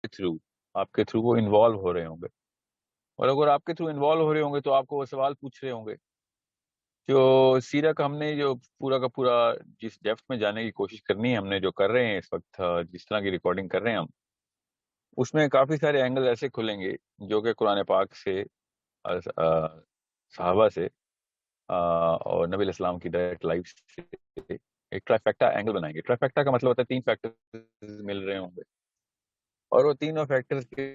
Through وہ involve ہو رہے ہوں گے، اور اگر آپ کے تھرو انوالو ہو رہے ہوں گے تو آپ کو وہ سوال پوچھ رہے ہوں گے. جو سیرت ہم نے جو پورا کا پورا جس ڈیپتھ میں جانے کی کوشش کرنی ہے ہم نے، جو کر رہے ہیں اس وقت، جس طرح کی ریکارڈنگ کر رہے ہیں ہم، اس میں کافی سارے اینگل ایسے کھلیں گے جو کہ قرآن پاک سے، صحابہ سے، اور نبی علیہ السلام کی ڈائریکٹ لائف سے ایک ٹرائیفیکٹا اینگل بنائیں گے. ٹرائیفیکٹا کا مطلب ہوتا ہے 3 فیکٹر مل رہے ہوں گے، اور وہ تینوں فیکٹرز کے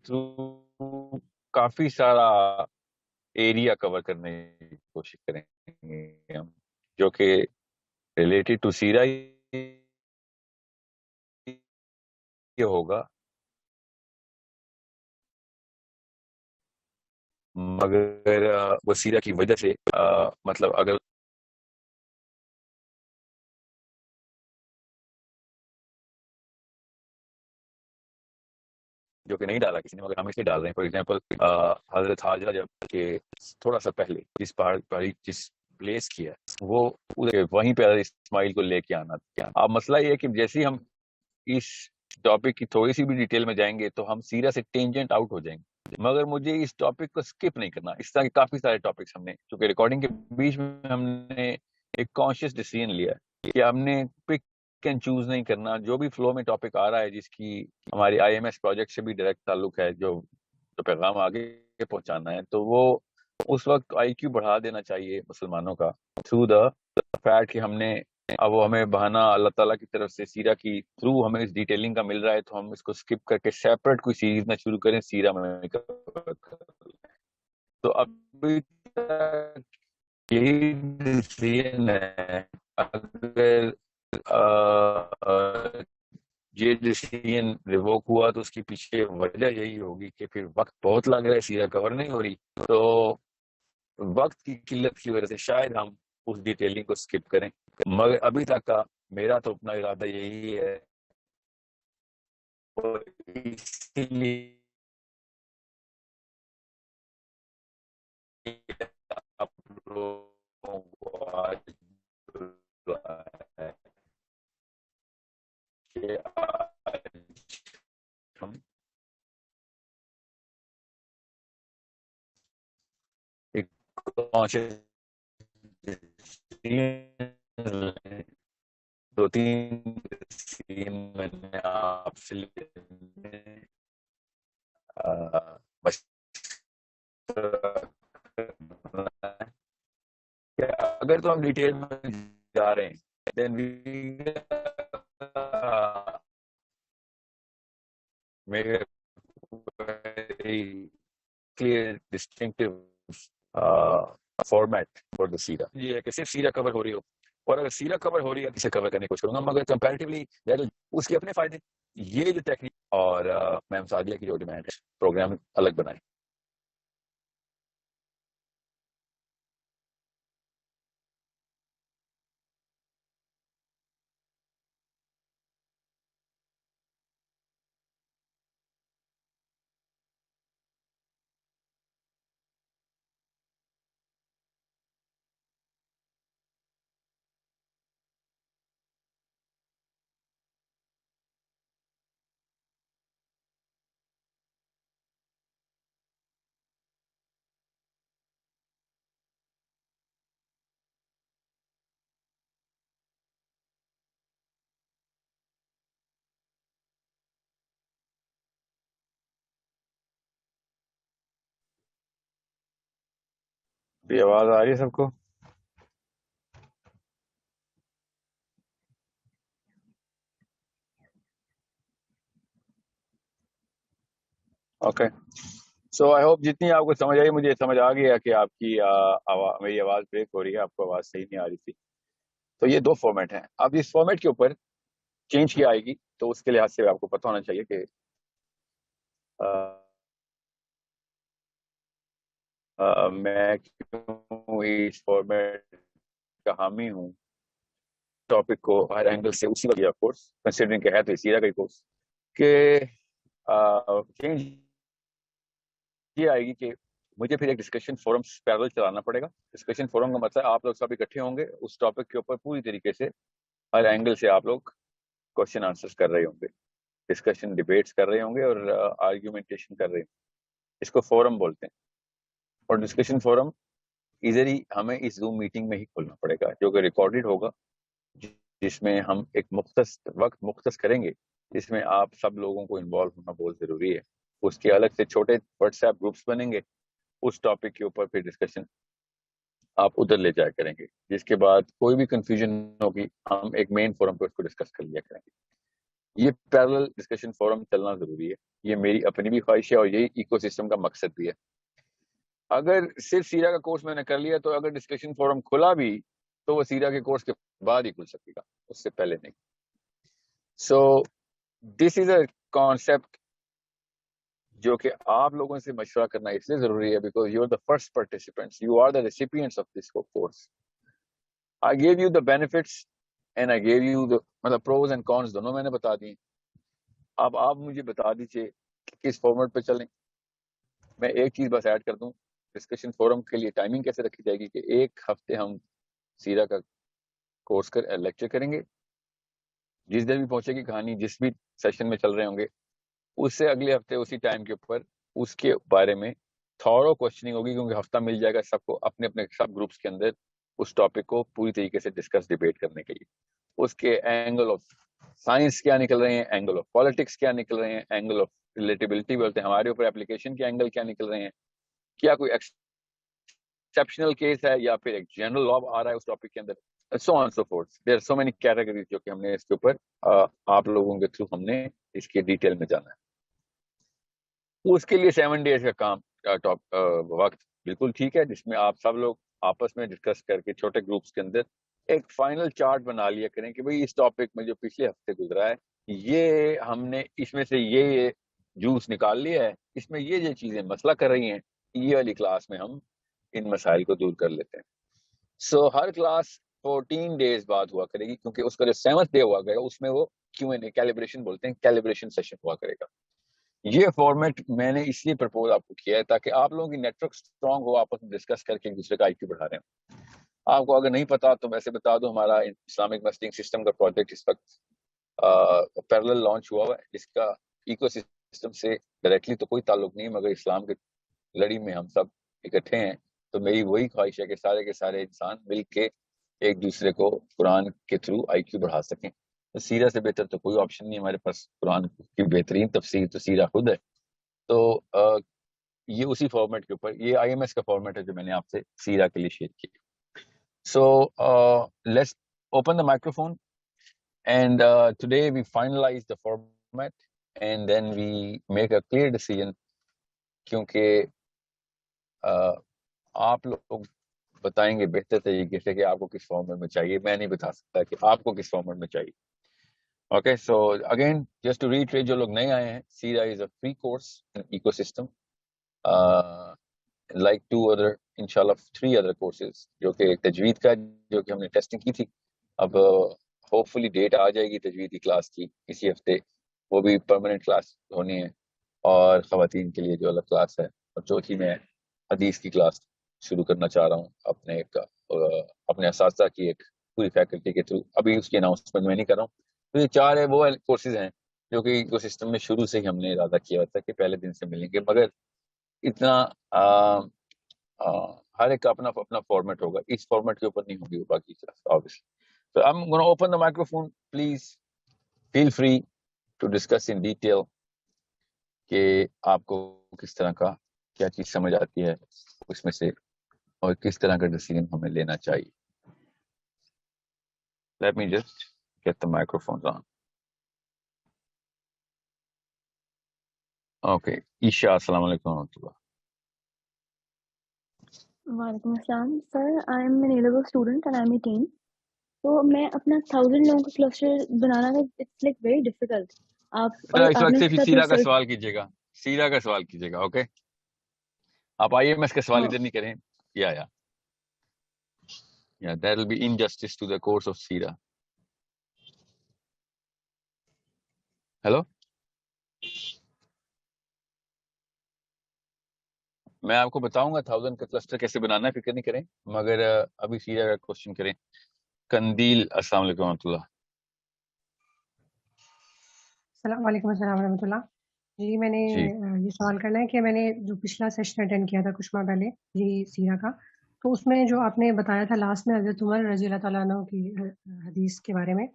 تھرو کافی سارا ایریا کور کرنے کی کوشش کریں گے ہم، جو کہ ریلیٹڈ ٹو سیرہ یہ ہوگا. مگر وہ سیرہ کی وجہ سے، مطلب اگر جو کہ نہیں ڈالا کسی نے، مگر ہم اس لیے ڈال رہے ہیں. فار ایگزامپل حضرت حاجرہ جب کہ تھوڑا سا پہلے جس پہاڑی جس پلیس کی ہے، وہ وہیں پہ حضرت اسماعیل کو لے کے آنا تھا. اب مسئلہ یہ ہے کہ جیسے ہی ہم اس ٹاپک کی تھوڑی سی بھی ڈیٹیل میں جائیں گے تو ہم سیرہ سے ٹینجنٹ آؤٹ ہو جائیں گے. مگر مجھے اس ٹاپک کو سکپ نہیں کرنا. اس طرح کے کافی سارے ٹاپکس ہم نے، چونکہ ریکارڈنگ کے بیچ میں ہم نے ایک کانشیس ڈیسیژن لیا ہے کہ ہم نے پک اینڈ چوز نہیں کرنا. جو بھی فلو میں ٹاپک آ رہا ہے جس کی ہماری آئی ایم ایس پروجیکٹ سے بھی ڈائریکٹ تعلق ہے، جو پیغام آگے پہنچانا ہے، تو وہ اس وقت آئی کیو بڑھا دینا چاہیے مسلمانوں کا، تھرو دا فیکٹ کہ ہم نے اب وہ ہمیں بہانہ اللہ تعالیٰ کی طرف سے سیرہ کی تھرو ہمیں اس ڈیٹیلنگ کا مل رہا ہے، تو ہم اس کو سکپ کر کے سیپریٹ کوئی سیریز نہ شروع کریں سیرہ میں. تو ابھی تک یہی ڈیسیژن ہے. اگر یہ ڈیسیژن ریووک ہوا تو اس کے پیچھے وجہ یہی ہوگی کہ پھر وقت بہت لگ رہا ہے، سیرہ کور نہیں ہو رہی، تو وقت کی قلت کی وجہ سے شاید ہم اس ڈیٹیلنگ کو سکپ کریں. مگر ابھی تک کا میرا تو اپنا ارادہ یہی ہے، اور اسی لیے آپ لوگوں کو آج بلایا ہے کہ آج ہم ایک کانشیس 2-3 سین میں نے آپ سے اگر تو ہم ڈیٹیل میں جا رہے ہیں then make clear distinctive format for the سیرا. یہ ہے کہ صرف سیرا کور ہو رہی ہو، اور اگر سیرا کور ہو رہی ہے اسے کور کرنے کی کوشش کروں گا، مگر کمپیریٹیولی اس کے اپنے فائدے. یہ جو ٹیکنیک اور میم سعدیہ کی جو ڈیمانڈ ہے پروگرام الگ بنائیں. یہ آواز آ رہی ہے سب کو؟ اوکے. سو آئی ہوپ جتنی آپ کو سمجھ آئی، مجھے سمجھ آ گیا کہ آپ کی میری آواز بریک ہو رہی ہے، آپ کو آواز صحیح نہیں آ رہی تھی. تو یہ 2 فارمیٹ ہیں. اب اس فارمیٹ کے اوپر چینج کی آئے گی، تو اس کے لحاظ سے آپ کو پتہ ہونا چاہیے کہ میں کیوں اس فارمیٹ کا حامی ہوں. ٹاپک کو ہر اینگل سے اسی وجہ آف کورس کنسیڈرنگ کہ ہے تو سیرہ کا ہی کورس، کہ چینج یہ آئے گی کہ مجھے پھر ایک ڈسکشن فورم پیرل چلانا پڑے گا. ڈسکشن فورم کا مطلب آپ لوگ سب اکٹھے ہوں گے اس ٹاپک کے اوپر، پوری طریقے سے ہر اینگل سے آپ لوگ کوشچن آنسر کر رہے ہوں گے. ڈسکشن ڈیبیٹس کر رہے ہوں گے اور آرگیومنٹیشن کر رہے ہوں گے. اس کو فورم بولتے ہیں. اور ڈسکشن فورم ایزری ہمیں اس زوم میٹنگ میں ہی کھولنا پڑے گا جو کہ ریکارڈڈ ہوگا, جس میں ہم ایک مختص کریں گے, جس میں آپ سب لوگوں کو انوالو ہونا بہت ضروری ہے. اس کے الگ سے چھوٹے واٹس ایپ گروپس بنیں گے, اس ٹاپک کے اوپر پھر ڈسکشن آپ ادھر لے جایا کریں گے, جس کے بعد کوئی بھی کنفیوژن ہوگی ہم ایک مین فورم پہ اس کو ڈسکس کر لیا کریں گے. یہ پیرلل ڈسکشن فورم چلنا ضروری ہے, یہ میری اپنی بھی خواہش ہے اور یہی ایکو سسٹم کا مقصد بھی ہے. اگر صرف سیرا کا کورس میں نے کر لیا تو اگر ڈسکشن فورم کھلا بھی تو وہ سیرا کے کورس کے بعد ہی کھل سکے گا, اس سے پہلے نہیں. سو دس از اے کانسیپٹ جو کہ آپ لوگوں سے مشورہ کرنا اس لیے ضروری ہے because you are the first participants, you are the recipients of this course. I give you the benefits and I give you the, مطلب پروز اینڈ کونس دونوں میں نے بتا دیے. اب آپ مجھے بتا دیجیے کہ کس فارمیٹ پہ چلیں. میں ایک چیز بس ایڈ کر دوں, ڈسکشن فورم کے لیے ٹائمنگ کیسے رکھی جائے گی کہ ایک ہفتے ہم سیرا کا کورس لیکچر کریں گے, جس دن بھی پہنچے گی کہانی جس بھی سیشن میں چل رہے ہوں گے, اس سے اگلے ہفتے اسی ٹائم کے اوپر اس کے بارے میں تھورو کوشچننگ ہوگی, کیونکہ ہفتہ مل جائے گا سب کو اپنے اپنے سب گروپس کے اندر اس ٹاپک کو پوری طریقے سے ڈسکس ڈیبیٹ کرنے کے لیے. اس کے اینگل آف سائنس کیا نکل رہے ہیں, اینگل آف پالیٹکس کیا نکل رہے ہیں, اینگل آف ریلیٹیبلٹی بولتے ہیں ہمارے اوپر اپلیکیشن کے اینگل کیا نکل رہے ہیں, کیا کوئی ایکسیپشنل کیس ہے یا پھر ایک جنرل لا آ رہا ہے اس ٹاپک کے اندر, so on so forth. There are so many categories جو کہ ہم نے اس کے اوپر آپ لوگوں کے تھرو ہم نے اس کے ڈیٹیل میں جانا ہے. اس کے لیے 7 days کا کام وقت بالکل ٹھیک ہے, جس میں آپ سب لوگ آپس میں ڈسکس کر کے چھوٹے گروپس کے اندر ایک فائنل چارٹ بنا لیا کریں کہ بھئی اس ٹاپک میں جو پچھلے ہفتے گزرا ہے یہ ہم نے اس میں سے یہ جوس نکال لیا ہے, اس میں یہ چیزیں مسئلہ کر رہی ہیں, یہ والی کلاس میں ہم ان مسائل کو دور کر لیتے ہیں. سو ہر کلاس 14 days بعد ہوا کرے گی, کیونکہ اس کا جو 7th day ہوا کرے گا اس میں وہ Q&A کیلیبریشن بولتے ہیں, کیلیبریشن سیشن ہوا کرے گا. یہ فارمیٹ میں نے اس لیے پرپوز آپ کو کیا ہے تاکہ آپ لوگوں کی نیٹ ورک اسٹرانگ ہو, آپس میں ڈسکس کر کے ایک دوسرے کا آئی کیو بڑھا رہے ہیں. آپ کو اگر نہیں پتا تو ویسے بتا دو, ہمارا اسلامک مسٹنگ سسٹم کا پروجیکٹ اس وقت پیرلل لانچ ہوا ہوا ہے, جس کا ایکو سسٹم سے ڈائریکٹلی تو کوئی تعلق نہیں مگر اسلام کی لڑی میں ہم سب اکٹھے ہیں. تو میری وہی خواہش ہے کہ سارے کے سارے انسان مل کے ایک دوسرے کو قرآن کے تھرو آئی کیو بڑھا سکیں. سیرہ سے بہتر تو کوئی آپشن نہیں ہمارے پاس, قرآن کی بہترین تفسیر تو سیرہ خود ہے. تو یہ اسی فارمیٹ کے اوپر, یہ IMS کا فارمیٹ ہے جو میں نے آپ سے سیرہ کے لیے شیئر کی. So let's open the microphone and today we finalise the format and then we make a clear decision, کیونکہ آپ لوگ بتائیں گے بہتر طریقے سے کہ آپ کو کس فارمیٹ میں چاہیے, میں نہیں بتا سکتا کہ آپ کو کس فارمیٹ میں چاہیے. Okay, so again just to reiterate, جو لوگ نئے آئے ہیں, سیرا is a free course ecosystem like 2 other انشاءاللہ 3 other کورسز, جو کہ تجوید کا جو کہ ہم نے ٹیسٹنگ کی تھی, اب ہوپ فلی ڈیٹ آ جائے گی تجوید کی کلاس کی اسی ہفتے, وہ بھی پرماننٹ کلاس ہونی ہے, اور خواتین کے لیے جو الگ کلاس ہے, اور چوتھی میں حدیث کی کلاس شروع کرنا چاہ رہا ہوں اپنے اساتذہ کی ایک پوری فیکلٹی کے تھرو. ابھی اس کی اناؤنسمنٹ میں نہیں کر رہا ہوں. تو یہ 4 وہ کورسز ہیں جو کہ ایکو سسٹم میں شروع سے ہی ہم نے ارادہ کیا تھا کہ پہلے دن سے ملیں گے, مگر اتنا ہر ایک کا اپنا اپنا فارمیٹ ہوگا, اس فارمیٹ کے اوپر نہیں ہوگی وہ باقی class obviously. So I'm going to open the microphone. Please feel free to discuss in detail کہ آپ کو کس طرح کا کیا چیز سمجھ آتی ہے اس میں سے, اور کس طرح کا ڈیسیژن ہمیں لینا چاہیے. Let me just get the microphones on. Okay, عشاء, السلام علیکم و رحمۃ اللہ. وعلیکم السلام sir, I am an A-level student and I am 18. تو میں اپنا 1000 لوگوں کا کلسٹر بنانا ہے, اٹس لائک ویری ڈیفیکلٹ. آپ اس وقت صرف سیرا کا سوال کیجیے گا, سیرا کا سوال کیجیے گا. اوکے, آپ IMS کا سوال ادھر نہیں کریں. یا that will be injustice to the course of سیرا. ہیلو, میں آپ کو بتاؤں گا 1000 کا کلسٹر کیسے بنانا ہے, فکر نہیں کریں, مگر ابھی سیرا کا کوشچن کریں. قندیل, السلام علیکم و رحمۃ اللہ. وعلیکم السلام ورحمۃ اللہ. جی میں نے جی یہ سوال کرنا ہے کہ میں نے جو پچھلا سیشن اٹینڈ کیا تھا کچھ ماہ پہلے جی سیرہ کا، تو اس میں جو آپ نے بتایا تھا لاسٹ میں حضرت عمر رضی اللہ تعالیٰ عنہ کی حدیث کے بارے میں،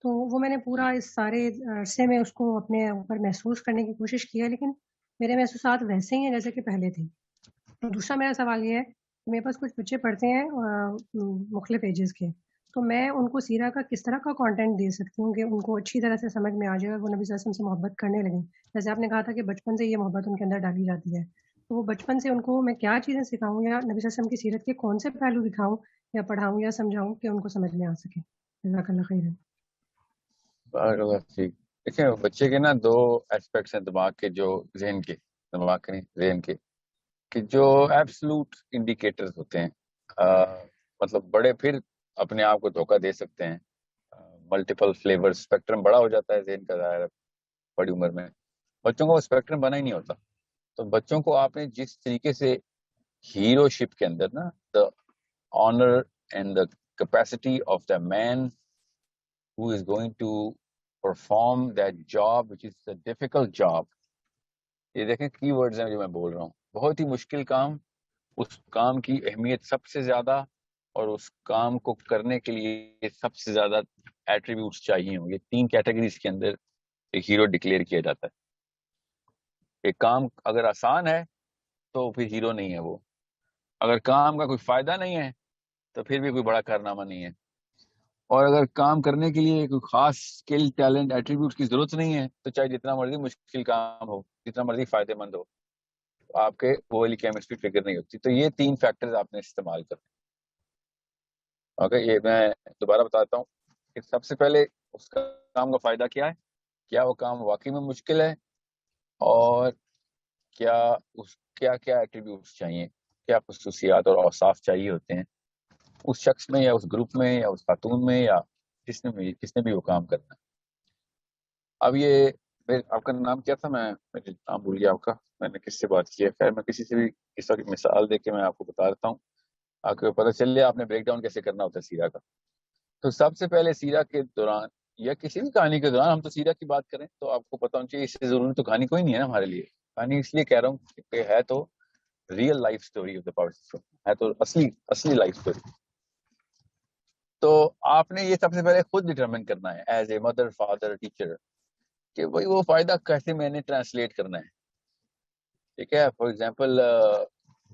تو وہ میں نے پورا اس سارے عرصے میں اس کو اپنے اوپر محسوس کرنے کی کوشش کی ہے، لیکن میرے محسوسات ویسے ہی ہیں جیسے کہ پہلے تھے. تو دوسرا میرا سوال یہ ہے کہ میرے پاس کچھ بچے پڑھتے ہیں مختلف ایجز کے، تو میں ان کو سیرہ کا کس طرح کا کانٹینٹ دے سکتی ہوں کہ ان کو اچھی طرح سے سمجھ میں آ جائے اور وہ نبی صلی اللہ علیہ وسلم سے محبت کرنے لگیں. جیسے آپ نے کہا تھا کہ بچپن سے یہ محبت ان کے اندر ڈالی جاتی ہے، تو وہ بچپن سے ان کو میں کیا چیزیں سکھاؤں یا نبی صلی اللہ علیہ وسلم کی سیرت کے کون سے پہلو دکھاؤں یا پڑھاؤں یا سمجھاؤں کہ ان کو سمجھ میں آ سکے. جزاک اللہ خیر. بارک اللہ فیک. دیکھیں بچے کے نا دو ایسپیکٹس ہیں دماغ کے، جو ذہن کے، دماغ کے نہیں ذہن کے، کہ جو ایبسلوٹ انڈیکیٹرز ہوتے ہیں. مطلب بڑے پھر اپنے آپ کو دھوکہ دے سکتے ہیں. ملٹیپل فلیور اسپیکٹرم بڑا ہو جاتا ہے ذہن کا، ظاہر ہے بڑی عمر میں. بچوں کو وہ اسپیکٹرم بنا ہی نہیں ہوتا. تو بچوں کو آپ نے جس طریقے سے ہیرو شپ کے اندر نا، the honour and the capacity of the man who is going to perform that job which is a difficult job. یہ دیکھیں کی ورڈز ہیں جو میں بول رہا ہوں. بہت ہی مشکل کام، اس کام کی اہمیت سب سے زیادہ، اور اس کام کو کرنے کے لیے سب سے زیادہ ایٹریبیوٹس چاہیے ہوں. یہ تین کیٹیگریز کے اندر ایک ہیرو ڈکلیئر کیا جاتا ہے. ایک کام اگر آسان ہے تو پھر ہیرو نہیں ہے وہ. اگر کام کا کوئی فائدہ نہیں ہے تو پھر بھی کوئی بڑا کارنامہ نہیں ہے. اور اگر کام کرنے کے لیے کوئی خاص اسکل، ٹیلنٹ، ایٹریبیوٹ کی ضرورت نہیں ہے تو چاہے جتنا مرضی مشکل کام ہو، جتنا مرضی فائدہ مند ہو، آپ کے وہ والی کیمسٹری فگر نہیں ہوتی. تو یہ تین فیکٹرز آپ نے استعمال کرنے. اوکے، یہ میں دوبارہ بتاتا ہوں کہ سب سے پہلے اس کا کام کا فائدہ کیا ہے، کیا وہ کام واقعی میں مشکل ہے، اور کیا کیا ایٹریبیوٹس چاہیے، کیا خصوصیات اور اوصاف چاہیے ہوتے ہیں اس شخص میں یا اس گروپ میں یا اس خاتون میں یا کس نے بھی وہ کام کرنا ہے. اب یہ آپ کا نام کیا تھا؟ میں نام بھول گیا آپ کا. میں نے کس سے بات کی ہے؟ خیر میں کسی سے بھی اس وقت مثال دے کے میں آپ کو بتا دیتا ہوں، آپ کو پتہ چل آپ نے بریک ڈاؤن کیسے کرنا ہوتا ہے سیرہ کا. تو سب سے پہلے سیرہ کے دوران یا کسی بھی کہانی کے دوران، ہم تو سیرہ کی بات کریں تو آپ کو پتہ ہونا چاہیے اس سے ضروری تو کہانی کوئی نہیں ہے نا ہمارے لیے. کہانی اس لیے کہہ رہا ہوں کہ ہے تو real life story of the person, ہے تو اصلی لائف سٹوری. تو آپ نے یہ سب سے پہلے خود ڈٹرمن کرنا ہے as a mother, father, teacher, کہ بھائی وہ فائدہ کیسے میں نے ٹرانسلیٹ کرنا ہے. ٹھیک ہے، فار ایگزامپل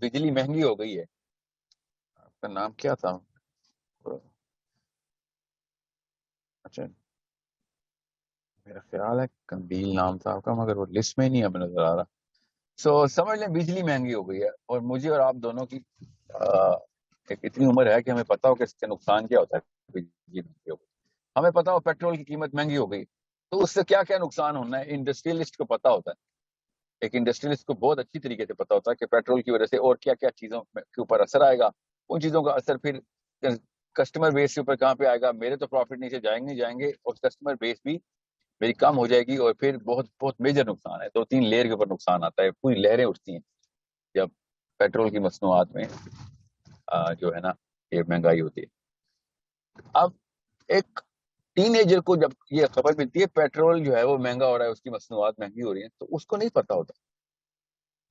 بجلی مہنگی ہو گئی ہے. آپ کا نام کیا تھا؟ اچھا میرا خیال ہے قندیل نام تھا آپ کا، مگر وہ لسٹ میں نہیں ہمیں نظر آ رہا. سو سمجھ لیں بجلی مہنگی ہو گئی ہے، اور مجھے اور آپ دونوں کی ایک اتنی عمر ہے کہ ہمیں پتا ہو کہ اس کا نقصان کیا ہوتا ہے. بجلی مہنگی ہو گئی، ہمیں پتا ہو پیٹرول کی قیمت مہنگی ہو گئی، تو اس سے کیا کیا نقصان ہونا ہے انڈسٹریلسٹ کو پتا ہوتا ہے. ایک انڈسٹریلسٹ کو بہت اچھی طریقے سے پتا ہوتا ہے کہ پیٹرول کی وجہ سے اور کیا کیا چیزوں کے اوپر اثر آئے گا. ان چیزوں کا اثر پھر کسٹمر بیس کے اوپر کہاں پہ آئے گا. میرے تو پروفٹ نیچے جائیں گے اور کسٹمر بیس بھی میری کم ہو جائے گی، اور پھر بہت بہت میجر نقصان ہے. 2-3 لیئر کے اوپر نقصان آتا ہے، پوری لہریں اٹھتی ہیں جب پیٹرول کی مصنوعات میں جو ہے نا یہ مہنگائی ہوتی ہے. اب ایک ٹین ایجر کو جب یہ خبر ملتی ہے پیٹرول جو ہے وہ مہنگا ہو رہا ہے، اس کی مصنوعات مہنگی ہو رہی ہیں، تو اس کو نہیں پتا ہوتا.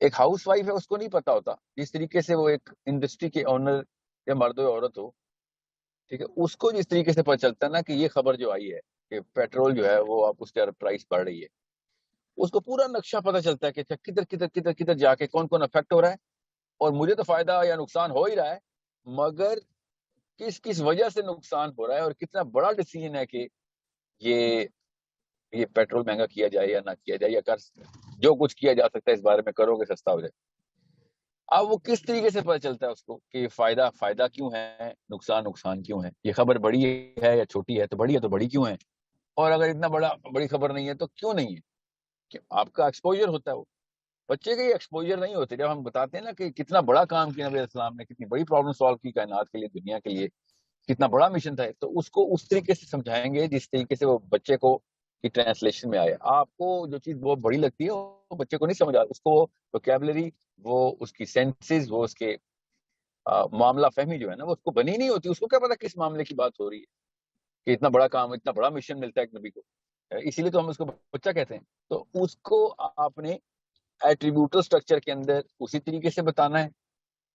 ایک ہاؤس وائف ہے، اس کو نہیں پتا ہوتا جس طریقے سے وہ ایک انڈسٹری کے اونر یا مرد و عورت ہو، ٹھیک ہے، اس کو جس طریقے سے پتا چلتا ہے نا کہ یہ خبر جو آئی ہے کہ پیٹرول جو ہے وہ اب اس کا پرائس بڑھ رہی ہے، اس کو پورا نقشہ پتا چلتا ہے کہ اچھا کدھر کدھر کدھر کدھر جا کے کون کون افیکٹ ہو رہا ہے، اور مجھے تو فائدہ یا نقصان ہو ہی رہا ہے، مگر کس کس وجہ سے نقصان ہو رہا ہے، اور کتنا بڑا ڈیسیجن ہے کہ یہ پیٹرول مہنگا کیا جائے یا نہ کیا جائے، یا جو کچھ کیا جا سکتا ہے اس بارے میں کرو کہ سستا ہو جائے. اب وہ کس طریقے سے پتا چلتا ہے اس کو کہ فائدہ کیوں ہے، نقصان کیوں ہے، یہ خبر بڑی ہے یا چھوٹی ہے، تو بڑی کیوں ہے، اور اگر اتنا بڑی خبر نہیں ہے تو کیوں نہیں ہے. کہ آپ کا ایکسپوجر ہوتا ہے. وہ بچے کے ایکسپوجر نہیں ہوتے. جب ہم بتاتے ہیں نا کہ کتنا بڑا کام کیا نبی علیہ السلام نے، کتنی بڑی پرابلم سالو کی کائنات کے لیے، دنیا کے لیے کتنا بڑا مشن تھا، تو اس کو اس طریقے سے سمجھائیں گے جس طریقے سے وہ بچے کو کی ٹرانسلیشن میں آئے. آپ کو جو چیز بہت بڑی لگتی ہے وہ بچے کو نہیں سمجھ آتی، اس کو ووکیبلری، وہ اس کی سینسز، وہ اس کے معاملہ فہمی جو ہے نا وہ اس کو بنی نہیں ہوتی. اس کو کیا پتا کس معاملے کی بات ہو رہی ہے، کہ اتنا بڑا کام، اتنا بڑا مشن ملتا ہے ایک نبی کو. اسی لیے تو ہم اس کو بچہ کہتے ہیں. تو اس کو آپ نے ایٹریبیوٹل اسٹرکچر کے اندر اسی طریقے سے بتانا ہے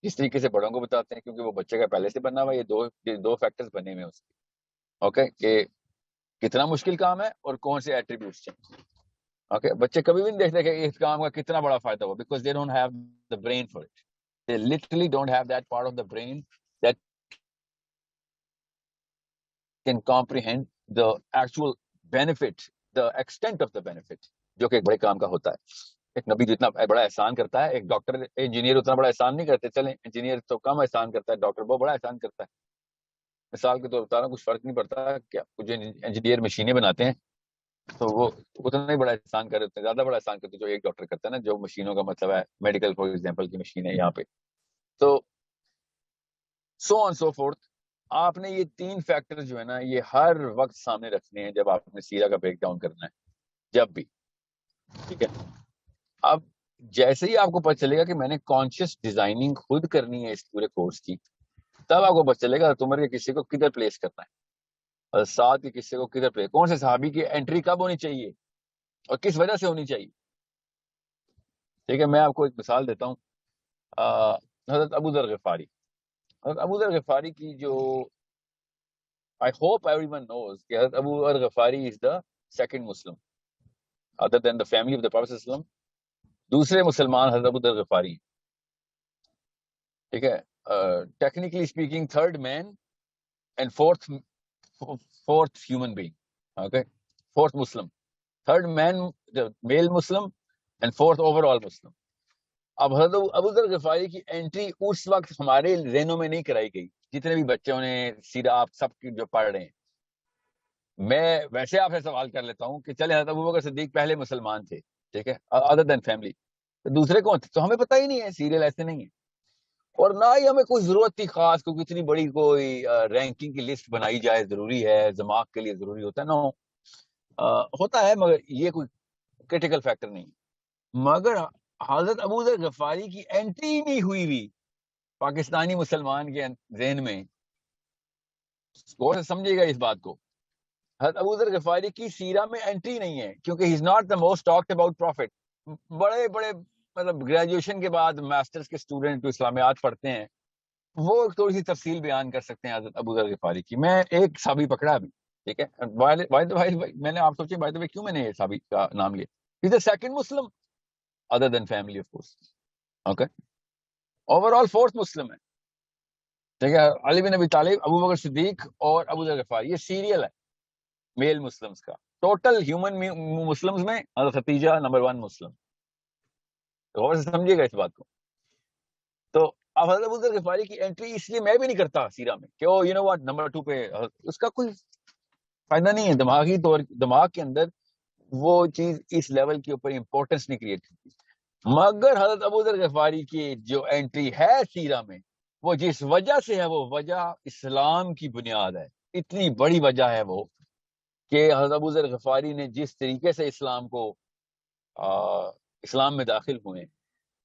جس طریقے سے بڑوں کو بتاتے ہیں, کیونکہ وہ بچے کا پہلے سے بنا ہوا, یہ دو فیکٹرز بنے ہوئے ہیں اس کے. اوکے, کہ کتنا مشکل کام ہے اور کون سے ایٹریبیوٹس چاہیے. اوکے, بچے کبھی بھی نہیں دیکھتے کہ اس کام کا کتنا بڑا فائدہ ہوا, because they don't have the brain for it. They literally don't have that part of the brain that can comprehend the actual benefit, the extent of the benefit, جو کہ ایک بڑے کام کا ہوتا ہے. ایک نبی جتنا بڑا احسان کرتا ہے, ایک ڈاکٹر انجینئر اتنا بڑا احسان نہیں کرتے. چلیں, انجینئر تو کم احسان کرتا ہے, ڈاکٹر بہت بڑا احسان کرتا ہے. مثال کے طور پر بتا رہا ہوں, کچھ فرق نہیں پڑتا. کیا جو انجینئر مشینیں بناتے ہیں تو وہ اتنا ہی بڑا احسان کر رہے ہیں, زیادہ بڑا احسان کرتے جو ایک ڈاکٹر کرتا ہے نا, جو مشینوں کا مطلب ہے میڈیکل فار ایگزامپل کی مشین ہے یہاں پہ. تو سو آن سو فورتھ. آپ نے یہ تین فیکٹر جو ہے نا, یہ ہر وقت سامنے رکھنے ہیں جب آپ نے سیرا کا بریک ڈاؤن کرنا ہے, جب بھی. ٹھیک ہے, اب جیسے ہی آپ کو پتہ چلے گا کہ میں نے کانشیس ڈیزائننگ خود کرنی ہے اس پورے کورس کی, تب آپ کو پتہ چلے گا عمر کے قصے کو کدھر پلیس کرنا ہے, اور ساتھ کے قصے کو کدھر پلیس, کون سے صحابی کی انٹری کب ہونی چاہیے اور کس وجہ سے ہونی چاہیے. ٹھیک ہے, میں آپ کو ایک مثال دیتا ہوں. حضرت ابو ذر غفاری. حضرت ابو ذر غفاری کی جو I hope everyone knows کہ حضرت ابو ذر غفاری is the second Muslim other than the family of the Prophet ﷺ. دوسرے مسلمان حضرت ابو ذر غفاری. ٹھیک ہے, technically speaking third man and fourth human being. Okay, fourth Muslim, third man male Muslim and fourth overall Muslim. اب حضرت ابو ذر غفاری کی انٹری اس وقت ہمارے ذہنوں میں نہیں کرائی گئی. جتنے بھی بچوں نے سیرا آپ سب کی جو پڑھ رہے ہیں, میں ویسے آپ سے سوال کر لیتا ہوں کہ چلے حضرت ابوبکر صدیق پہلے مسلمان تھے, ٹھیک ہے, ادر دین فیملی, دوسرے کون تھے؟ تو ہمیں پتہ ہی نہیں ہے, سیریل ایسے نہیں ہے, اور نہ ہی ہمیں کوئی ضرورت تھی خاص, کیونکہ اتنی بڑی کوئی رینکنگ کی لسٹ بنائی جائے ضروری ہے, دماغ کے لیے ضروری ہوتا ہے. ہوتا ہے, مگر یہ کوئی کریٹیکل فیکٹر نہیں. مگر حضرت ابو ذر غفاری کی انٹری نہیں ہوئی پاکستانی مسلمان کے ذہن میں. غور سے سمجھے گا اس بات کو. حضرت ابو ذر غفاری کی سیرہ میں انٹری نہیں ہے, کیونکہ he is not the most talked about prophet. بڑے بڑے مطلب گریجویشن کے بعد ماسٹرز کے اسٹوڈنٹ جو اسلامیات پڑھتے ہیں وہ تھوڑی سی تفصیل بیان کر سکتے ہیں حضرت ابو ذر غفاری کی. میں ایک صحابی پکڑا ابھی, ٹھیک ہے, میں نے آپ سوچے بائی دا وے کیوں میں نے یہ صحابی کا نام لیا. He is the second Muslim other than family of course. Okay, overall fourth Muslim ہے. ٹھیک ہے, علی بن ابی طالب, ابو بکر صدیق اور ابو ذر غفاری, یہ سیریل ہے میل مسلمز کا. ٹوٹل ہیومن مسلمز میں حضرت ختیجہ نمبر 1 مسلم. غور سے سمجھیے گا اس بات کو. تو اب حضرت ابو ذر غفاری کی انٹری اس لیے میں بھی نہیں کرتا سیرہ میں کہ او یو نو واٹ نمبر 2 پہ, اس کا کوئی فائدہ نہیں ہے. دماغی طور دماغ کے اندر وہ چیز اس لیول کے اوپر امپورٹنس نہیں کریٹ کرتی. مگر حضرت ابو ذر غفاری کی جو انٹری ہے سیرہ میں, وہ جس وجہ سے ہے, وہ وجہ اسلام کی بنیاد ہے. اتنی بڑی وجہ ہے وہ کہ حضرت ابو ذر غفاری نے جس طریقے سے اسلام میں داخل ہوئے,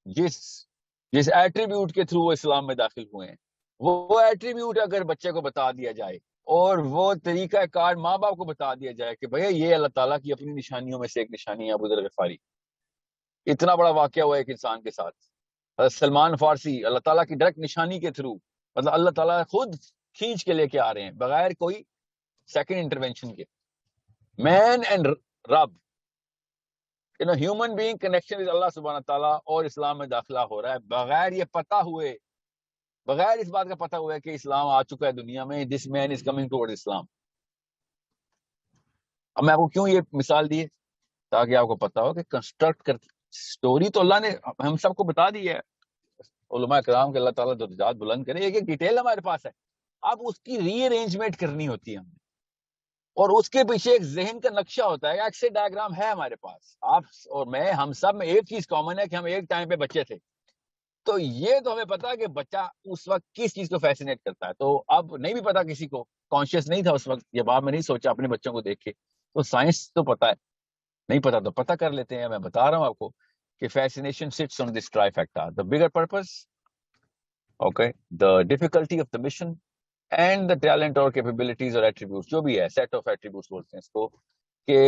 جس ایٹریبیوٹ کے تھرو وہ اسلام میں داخل ہوئے ہیں, وہ ایٹریبیوٹ اگر بچے کو بتا دیا جائے اور وہ طریقہ کار ماں باپ کو بتا دیا جائے کہ بھیا یہ اللہ تعالیٰ کی اپنی نشانیوں میں سے ایک نشانی ہے ابو ذر غفاری. اتنا بڑا واقعہ ہوا ایک انسان کے ساتھ. حضرت سلمان فارسی اللہ تعالیٰ کی ڈائریکٹ نشانی کے تھرو, مطلب اللہ تعالیٰ خود کھینچ کے لے کے آ رہے ہیں بغیر کوئی سیکنڈ انٹروینشن کے. مین اینڈ رب, ہیومن بینگ کنیکشن ود اللہ سبحانہ تعالیٰ, اور اسلام میں داخلہ ہو رہا ہے بغیر یہ پتہ ہوئے, بغیر اس بات کا پتہ ہوا ہے کہ اسلام آ چکا ہے دنیا میں. دس مین از کمنگ ٹوورڈ اسلام. اب میں آپ کو کیوں یہ مثال دی ہے, تاکہ آپ کو پتہ ہو کہ کنسٹرکٹ کر سٹوری تو اللہ نے ہم سب کو بتا دی ہے. علماء کرام کے اللہ تعالیٰ درجات بلند کرے, ایک ایک ڈیٹیل ہمارے پاس ہے. اب اس کی ری ارینجمنٹ کرنی ہوتی ہے ہم نے, اور اس کے پیچھے ایک ذہن کا نقشہ ہوتا ہے, ایکسے ڈائیگرام ہے ہمارے پاس. آپ اور میں, ہم سب میں ایک چیز کامن ہے کہ ہم ایک ٹائم پہ بچے تھے. تو یہ تو ہمیں پتا ہے کہ بچہ اس وقت کس چیز کو فیسینیٹ کرتا ہے. تو اب نہیں بھی پتا کسی کو, کانشیس نہیں تھا اس وقت, یہ بات میں نہیں سوچا اپنے بچوں کو دیکھ کے. تو سائنس تو پتا ہے, نہیں پتا تو پتا کر لیتے ہیں. میں بتا رہا ہوں آپ کو کہ fascination sits on this trifecta, the bigger purpose, okay, the difficulty of the mission, and the talent or capabilities or attributes, جو بھی ہے, set of attributes بولتے ہیں اس کو, کہ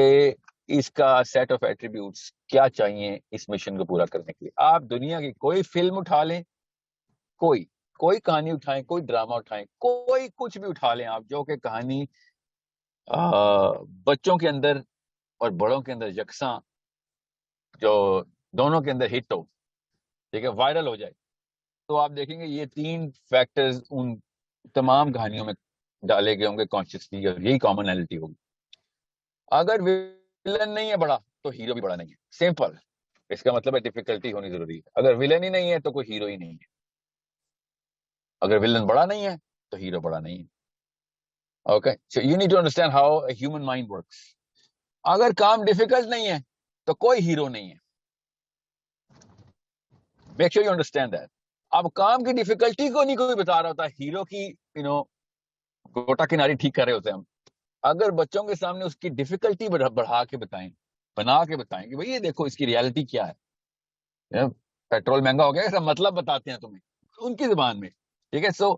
اس کا سیٹ آف ایٹریبیوٹس کیا چاہیے اس مشن کو پورا کرنے کے لیے. آپ دنیا کی کوئی فلم اٹھا لیں, کوئی کہانی اٹھائیں, کوئی ڈرامہ اٹھائیں, کوئی کچھ بھی اٹھا لیں آپ, جو کہ کہانی بچوں کے اندر اور بڑوں کے اندر یکساں, جو دونوں کے اندر ہٹ ہو, ٹھیک ہے, وائرل ہو جائے, تو آپ دیکھیں گے یہ 3 فیکٹرز ان تمام کہانیوں میں ڈالے گئے ہوں گے کانشیسلی, اور یہی کامنالٹی ہوگی. اگر ویلن نہیں ہے بڑا تو ہیرو بھی بڑا نہیں ہے, سمپل. اس کا مطلب ہے ڈیفیکلٹی ہونی ضروری ہے. اگر ویلن ہی نہیں ہے تو کوئی ہیرو ہی نہیں ہے. اگر ویلن بڑا نہیں ہے تو ہیرو بڑا نہیں ہے. Okay, so you need to understand how a human mind works. اگر کام ڈیفیکلٹ نہیں ہے تو کوئی ہیرو نہیں ہے. Make sure you understand that. اب کام کی ڈیفیکلٹی کو نہیں کوئی بتا رہا ہوتا, ہیرو کی گوٹا کناری ٹھیک کر رہے ہوتے ہیں ہم. اگر بچوں کے سامنے اس کی ڈیفیکلٹی بڑھا کے بتائیں, بنا کے بتائیں کہ بھئی یہ دیکھو اس کی ریالٹی کیا ہے, پیٹرول مہنگا ہو گیا, ایسا مطلب بتاتے ہیں تمہیں ان کی زبان میں, ٹھیک ہے. سو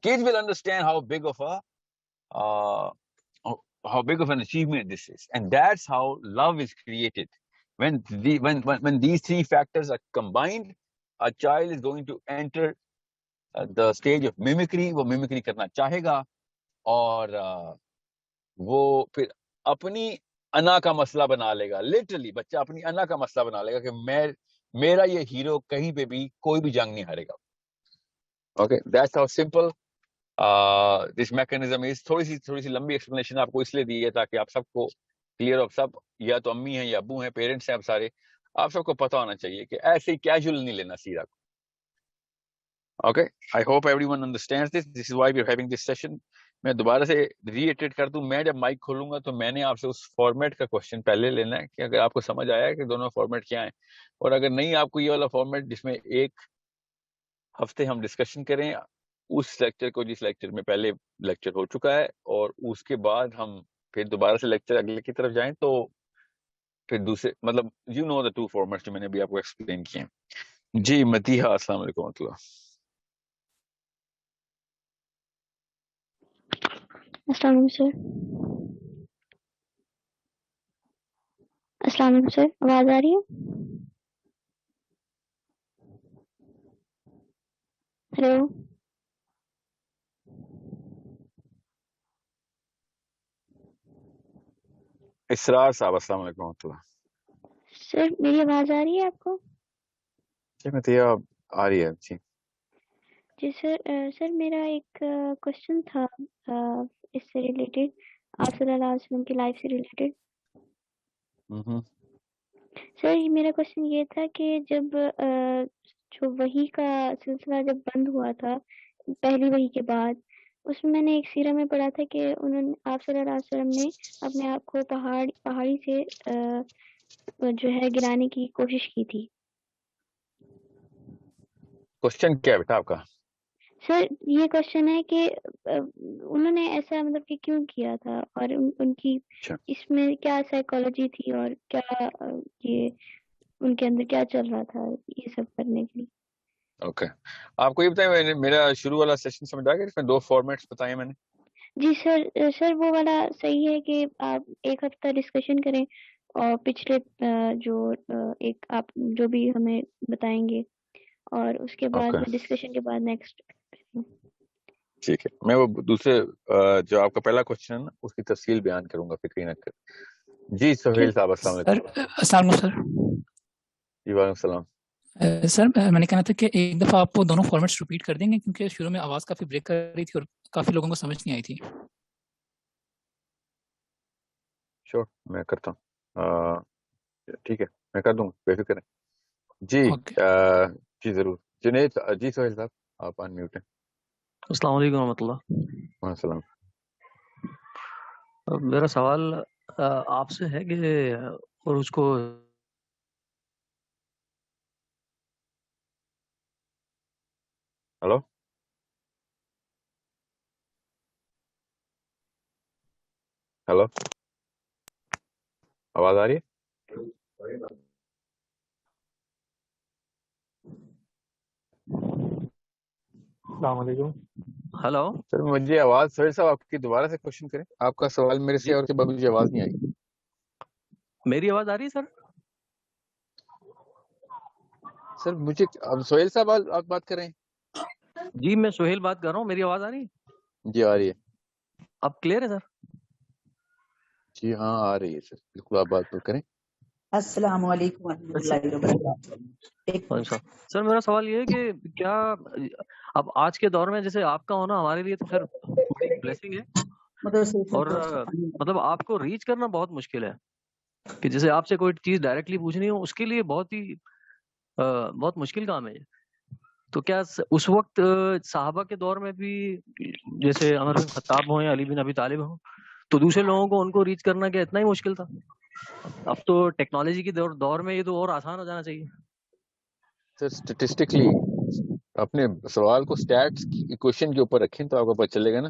kids will understand how big of an achievement this is, and that's how love is created. When these 3 factors are combined, a child is going to enter the stage of mimicry. وہ mimicry کرنا چاہے گا, اور وہ پھر اپنی انا کا مسئلہ بنا لے گا. لٹرلی بچہ اپنی انا کا مسئلہ بنا لے گا کہ میرا یہ ہیرو کہیں پہ بھی کوئی بھی جنگ نہیں ہارے گا. Okay, that's how simple this mechanism is. تھوڑی سی لمبی ایکسپلینیشن آپ کو اس لیے دی ہے تاکہ آپ سب کو کلیئر ہو. سب یا تو امی ہیں یا ابو ہیں, پیرنٹس ہیں آپ سارے, آپ سب کو پتا ہونا چاہیے کہ ایسے ہی کیجول نہیں لینا سیرا کو. Okay, I hope everyone understand this. This is why we are having this session. میں دوبارہ سے ری ایٹریٹ کر دوں, میں جب مائک کھولوں گا تو میں نے آپ سے اس فارمیٹ کا کوشچن پہلے لینا ہے کہ اگر آپ کو سمجھ آیا ہے کہ دونوں فارمیٹ کیا ہیں, اور اگر نہیں آپ کو یہ والا فارمیٹ جس میں ایک ہفتے ہم ڈسکشن کریں اس لیکچر کو, جس لیکچر میں پہلے لیکچر ہو چکا ہے, اور اس کے بعد ہم پھر دوبارہ سے لیکچر اگلے کی طرف جائیں, تو پھر دوسرے مطلب یو نو دا 2 فارمیٹس جو میں نے ابھی آپ کو ایکسپلین کیے ہیں. جی مدیحہ, السلام علیکم و رحمۃ اللہ. السلام علیکم سر. السلام علیکم سر, آواز آ رہی ہے؟ ہیلو. اسرار صاحب, السلام علیکم و رحمۃ اللہ. سر میری آواز آ رہی ہے آپ کو؟ جی مدیحہ آ رہی ہے. جی جی سر. سر میرا ایک کوشچن تھا اس سے ریلیٹڈ, آپ صلی اللہ علیہ وسلم کی لائف سے ریلیٹڈ. سر میرا کوشچن یہ تھا کہ جب جو وحی کا سلسلہ جب بند ہوا تھا پہلی وحی کے بعد, اس میں نے ایک سیرہ میں پڑھا تھا کہ انہوں نے, آپ صلی اللہ علیہ وسلم نے اپنے آپ کو پہاڑی سے جو ہے گرانے کی کوشش کی تھی. کوشچن کیا ہے بیٹا آپ کا؟ سر یہ کوشچن ہے کہ انہوں نے ایسا مطلب کہ کیوں کیا تھا, اور ان کی اچھا, اس میں کیا سائیکالوجی تھی, اور کیا یہ ان کے اندر کیا چل رہا تھا یہ سب کرنے کے لیے. اوکے, آپ کو یہ بتائیں, میرا شروع والا سیشن سمجھ آ گیا جس میں 2 فارمیٹس بتائے میں نے؟ جی سر. سر وہ والا صحیح ہے کہ آپ ایک ہفتہ ڈسکشن کریں, اور پچھلے جو ایک آپ جو بھی ہمیں بتائیں گے, اور اس کے بعد ڈسکشن کے بعد نیکسٹ. ٹھیک ہے, میں وہ دوسرے جو آپ کا پہلا کوشچن ہے نا اس کی تفصیل بیان کروں گا, فکر نہ کر. جی سہیل صاحب, السلام علیکم. السلام علیکم سر. جی وعلیکم السلام. سر میں نے کہنا تھا کہ ایک دفعہ آپ وہ دونوں فارمیٹس ریپیٹ کر دیں گے, کیونکہ شروع میں آواز کافی بریک کر رہی تھی اور کافی لوگوں کو سمجھ نہیں آئی تھی. شور, میں کرتا ہوں. ٹھیک ہے, میں کر دوں گا, بے فکر ہیں. جی جی ضرور. جنید, جی سہیل صاحب آپ ان میوٹ ہیں. السلام علیکم ورحمۃ اللہ. وعلیکم السلام. میرا سوال آپ سے ہے کہ اور اس کو ہلو ہلو, آواز آ رہی ہے؟ السلام علیکم. ہلو سر مجھے آواز, سہیل صاحب آپ کی دوبارہ سے کوشچن کریں, آپ کا سوال میرے سے اور کے بعد مجھے آواز نہیں آئی. میری آواز آ رہی ہے سر؟ سر مجھے اب سہیل صاحب آپ بات کر رہے ہیں؟ جی میں سہیل بات کر رہا ہوں. میری آواز آ رہی ہے؟ جی آ رہی ہے. اب کلیئر ہے سر؟ جی ہاں آ رہی ہے سر, بالکل آپ بات کریں. السلام علیکم ورحمۃ اللہ وبرکاتہ. سر میرا سوال یہ ہے کہ کیا اب آج کے دور میں جیسے آپ کا ہونا ہمارے لیے تو خیر بڑی بلیسنگ ہے, اور مطلب آپ کو ریچ کرنا بہت مشکل ہے کہ جیسے آپ سے کوئی چیز ڈائریکٹلی پوچھنی ہو, اس کے لیے بہت مشکل کام ہے یہ. تو کیا اس وقت صحابہ کے دور میں بھی جیسے عمر بن خطاب ہوں یا علی بن ابی طالب ہوں, تو دوسرے لوگوں کو ان کو ریچ کرنا کیا اتنا ہی مشکل تھا؟ اب تو ٹیکنالوجی کی دور میں یہ تو اور آسان ہو جانا چاہیے. سر اسٹیٹسٹکلی اپنے سوال کو اسٹیٹس کی کوشچن کے اوپر رکھیں تو آپ کو پتہ چلے گا نا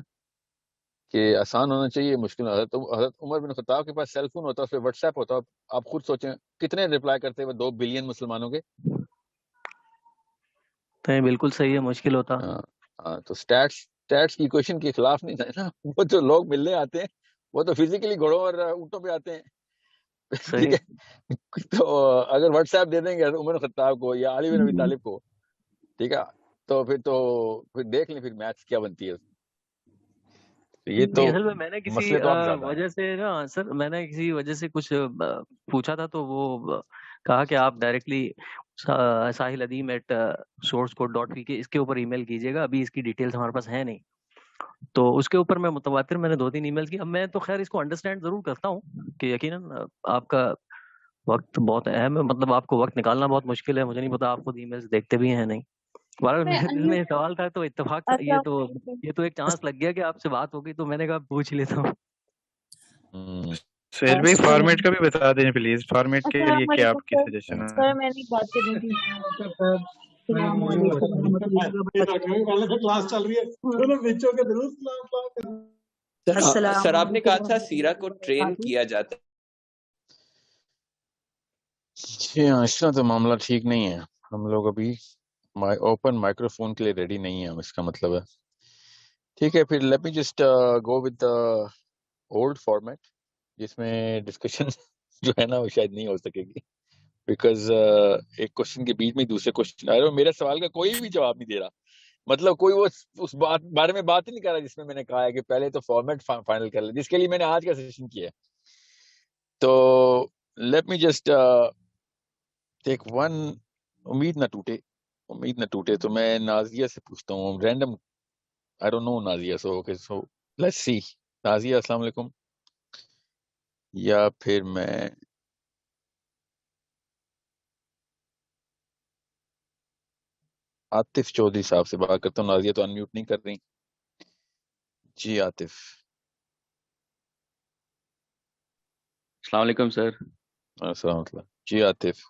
کہ آسان ہونا چاہیے, مشکل. حضرت عمر بن خطاب کے پاس سیل فون ہوتا, اس پہ واٹس ایپ ہوتا, آپ خود سوچیں کتنے ریپلائی کرتے ہوئے 2 بلین مسلمانوں کے. تو بالکل صحیح ہے, مشکل ہوتا. ہاں تو اسٹیٹس کی کوشچن کے خلاف نہیں تھا نا. وہ جو لوگ ملنے آتے ہیں وہ تو فزیکلی گھوڑوں اور اونٹوں پہ آتے ہیں, ٹھیک ہے. تو اگر واٹس ایپ دے دیں گے عمر خطاب کو یا علی بن ابی طالب کو, ٹھیک ہے, تو پھر دیکھ لیں پھر میتھس کیا بنتی ہے. یہ تو میں نے کسی مسئلے تو اب زیادہ وجہ سے نا سر, میں نے کسی وجہ سے کچھ پوچھا تھا تو وہ کہا کہ آپ ڈائریکٹلی ساحل ادیم @sourceCode.pk کے اس کے اوپر ای میل کیجیے گا. ابھی اس کی ڈیٹیلز ہمارے پاس ہے نہیں, تو اس کے اوپر میں متواتر میں نے 2-3 ای میل کی. اب میں تو خیر اس کو انڈرسٹینڈ ضرور کرتا ہوں کہ یقیناً آپ کا وقت بہت اہم ہے, مطلب آپ کو وقت نکالنا بہت مشکل ہے. مجھے نہیں پتا آپ خود ای میلز دیکھتے بھی ہیں نہیں. میرے دل میں سوال تھا تو اتفاق یہ تو ایک چانس لگ گیا کہ آپ سے بات ہو گئی, تو میں نے کہا پوچھ لیتا ہوں. سہیل بھائی فارمیٹ کا بھی بتا دیں پلیز, فارمیٹ کے لیے کیا آپ کی سجیشن ہے؟ سر میں نے بات کرنی تھی. السلام علیکم کلاس چل رہی ہے. سر آپ نے کہا تھا سیرا کو ٹرین کیا جاتا ہے. جی ہاں, اس طرح تو معاملہ ٹھیک نہیں ہے. ہم لوگ ابھی اوپن مائکرو فون کے لیے ریڈی نہیں ہیں, اس کا مطلب ہے. ٹھیک ہے, پھر let me just go with old format, جس میں ڈسکشن جو ہے نا وہ شاید نہیں ہو سکے گی, بیکاز ایک کوشچن کے بیچ میں دوسرے کوشچن, میرا سوال کا کوئی بھی جواب نہیں دے رہا. مطلب کوئی وہ اس بارے میں بات ہی نہیں کر رہا جس میں نے کہا ہے کہ پہلے تو فارمیٹ فائنل کر لیں, جس کے لیے میں نے آج کا سیشن کیا ہے. تو let me just take one, امید نہ ٹوٹے. تو میں نازیہ سے پوچھتا ہوں random, I don't know Nazia, so let's see. Nazia السلام علیکم. یا پھر میں عاطف چودھری صاحب سے بات کرتا ہوں. نازیہ تو انمیوٹ نہیں کر رہی. جی عاطف. السلام علیکم سر. السلام علیکم. جی عاطف.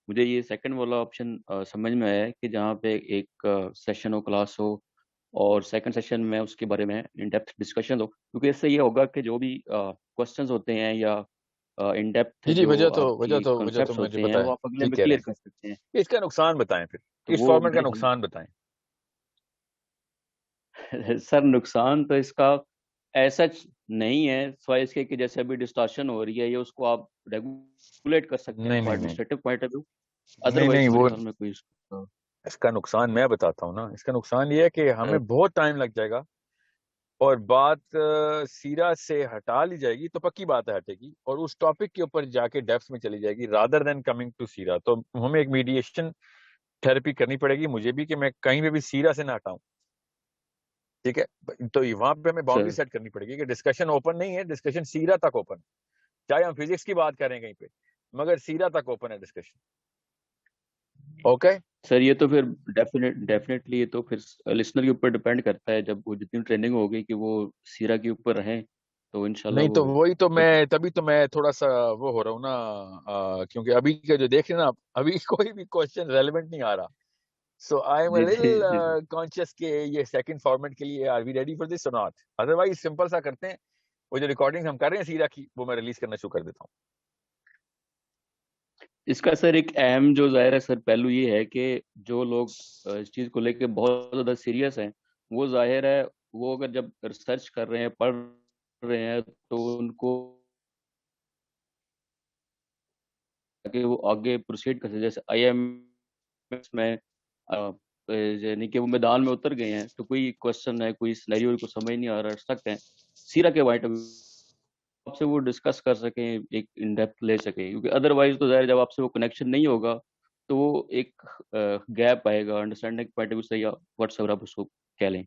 مجھے یہ سیکنڈ والا آپشن سمجھ میں آیا کہ جہاں پہ ایک سیشن ہو, کلاس ہو, اور سیکنڈ سیشن میں اس کے بارے میں ان ڈیپتھ ڈسکشن ہو, کیونکہ اس سے یہ ہوگا کہ جو بھی کوسچنز ہوتے ہیں یا ان ڈیپتھ جی جو وجہ تو کنسیپٹس مجھے ہوتے ہیں وہ آپ اگلے میں کلیئر کر سکتے ہیں. اس کا نقصان بتائیں, پھر اس فارمیٹ کا نقصان بتائیں. سر نقصان تو اس کا ایسا نہیں ہے, سوائے اس کے کہ جیسے ابھی ڈسکشن ہو رہی ہے یہ اس کو آپ ریگولیٹ کر سکتے ہیں administrative point of view. Otherwise میرے خیال میں کوئی اس کا نقصان میں بتاتا ہوں نا. اس کا نقصان یہ ہے کہ ہمیں بہت ٹائم لگ جائے گا, اور بات سیرا سے ہٹا لی جائے گی تو پکی بات ہے ہٹے گی, اور اس ٹاپک کے اوپر جا کے ڈیپتھ میں چلی جائے گی رادر دین کمنگ ٹو سیرا. تو ہمیں ایک میڈیشن تھراپی کرنی پڑے گی مجھے بھی, کہ میں کہیں پہ بھی سیرا سے نہ ہٹاؤں. ٹھیک ہے, تو وہاں پہ ہمیں باؤنڈری سیٹ کرنی پڑے گی کہ ڈسکشن اوپن نہیں ہے, ڈسکشن سیرا تک اوپن, چاہے ہم فزکس کی بات کریں کہیں پہ, مگر سیرا تک اوپن ہے ڈسکشن. اوکے سر, یہ تو پھر ڈیفینیٹلی یہ تو پھر لسنر کے اوپر ڈیپینڈ کرتا ہے. جب وہ جتنی ٹریننگ ہوگی کہ وہ سیرا کے اوپر رہیں تو انشاءاللہ نہیں, تو وہی تو میں تبھی تو میں تھوڑا سا وہ ہو رہا ہوں نا, کیونکہ ابھی کا جو دیکھ رہے نا آپ, ابھی کوئی بھی کوشچن ریلیونٹ نہیں آ رہا. So I am a little conscious کہ یہ سیکنڈ فارمیٹ کے لیے are we ready for this اور ناٹ. ادروائز سمپل سا کرتے ہیں, وہ جو ریکارڈنگ ہم کر رہے ہیں سیرا کی وہ میں ریلیز کرنا شروع کر دیتا ہوں. اس کا سر ایک اہم جو ظاہر ہے سر پہلو یہ ہے کہ جو لوگ اس چیز کو لے کے بہت زیادہ سیریس ہیں وہ ظاہر ہے وہ اگر جب ریسرچ کر رہے ہیں پڑھ رہے ہیں تو ان کو کہ وہ آگے پروسیڈ کر سکتے. جیسے آئی ایم ایس میں یعنی کہ وہ میدان میں اتر گئے ہیں تو کوئی کوشچن ہے کوئی سینیریو کو سمجھ نہیں آ رہا رکھ سکتے ہیں سیرا کے پوائنٹ آپ سے وہ ڈسکس کر سکیں ایک ان ڈیپتھ لے سکیں کیونکہ ادروائز تو ظاہر جب آپ سے وہ کنیکشن نہیں ہوگا تو وہ ایک گیپ آئے گا انڈرسٹینڈنگ پوائنٹ آف ویو سے یا واٹس ایور آپ اس کو کہہ لیں.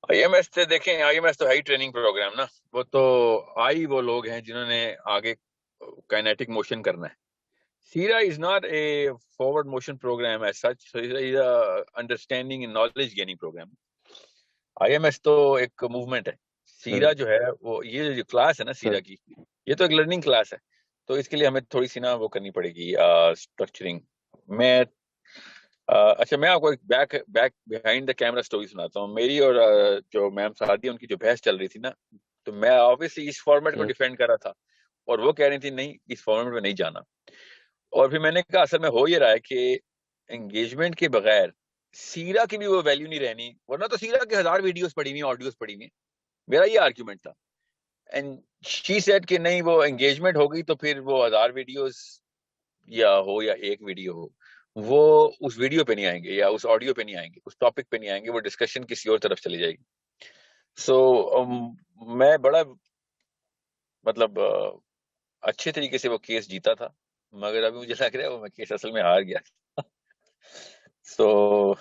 آئی ایم ایس سے دیکھیں آئی ایم ایس تو ہائی ٹریننگ پروگرام نا وہ تو وہ لوگ ہیں جنہوں نے آگے کائنیٹک موشن کرنا ہے. سیرا is not a forward motion program as such understanding and knowledge gaining program. I am as تو ایک موومنٹ ہے. سیرا جو ہے وہ یہ جو کلاس ہے نا سیرا کی یہ تو ایک لرننگ کلاس ہے تو اس کے لیے ہمیں تھوڑی سی نا وہ کرنی پڑے گی اسٹرکچرنگ. میں اچھا میں آپ کو ایک back behind the camera story سناتا ہوں. میری اور جو میم سعادی ان کی جو بحث چل رہی تھی نا تو میں آبویسلی اس فارمیٹ کو ڈیفینڈ کر رہا تھا اور وہ کہہ رہی تھی نہیں اس فارمیٹ میں نہیں جانا. اور پھر میں نے کہا اصل میں ہو یہ رہا ہے کہ انگیجمنٹ کے بغیر سیرا کی بھی وہ ویلیو نہیں رہنی ورنہ تو سیرا کے 1000 ویڈیوز پڑی ہوئی آڈیوز پڑی ہوئی. میرا یہ آرگیومنٹ تھا اینڈ شی سیڈ کہ نہیں وہ انگیجمنٹ ہوگی تو پھر وہ 1000 ویڈیوز یا ہو یا ایک ویڈیو ہو وہ اس ویڈیو پہ نہیں آئیں گے یا اس آڈیو پہ نہیں آئیں گے اس ٹاپک پہ نہیں آئیں گے وہ ڈسکشن کسی اور طرف چلی جائے گی. سو میں بڑا مطلب اچھے طریقے سے وہ کیس جیتا تھا مگر ابھی مجھے لگ رہا ہے وہ میں کیس اصل میں ہار گیا. سو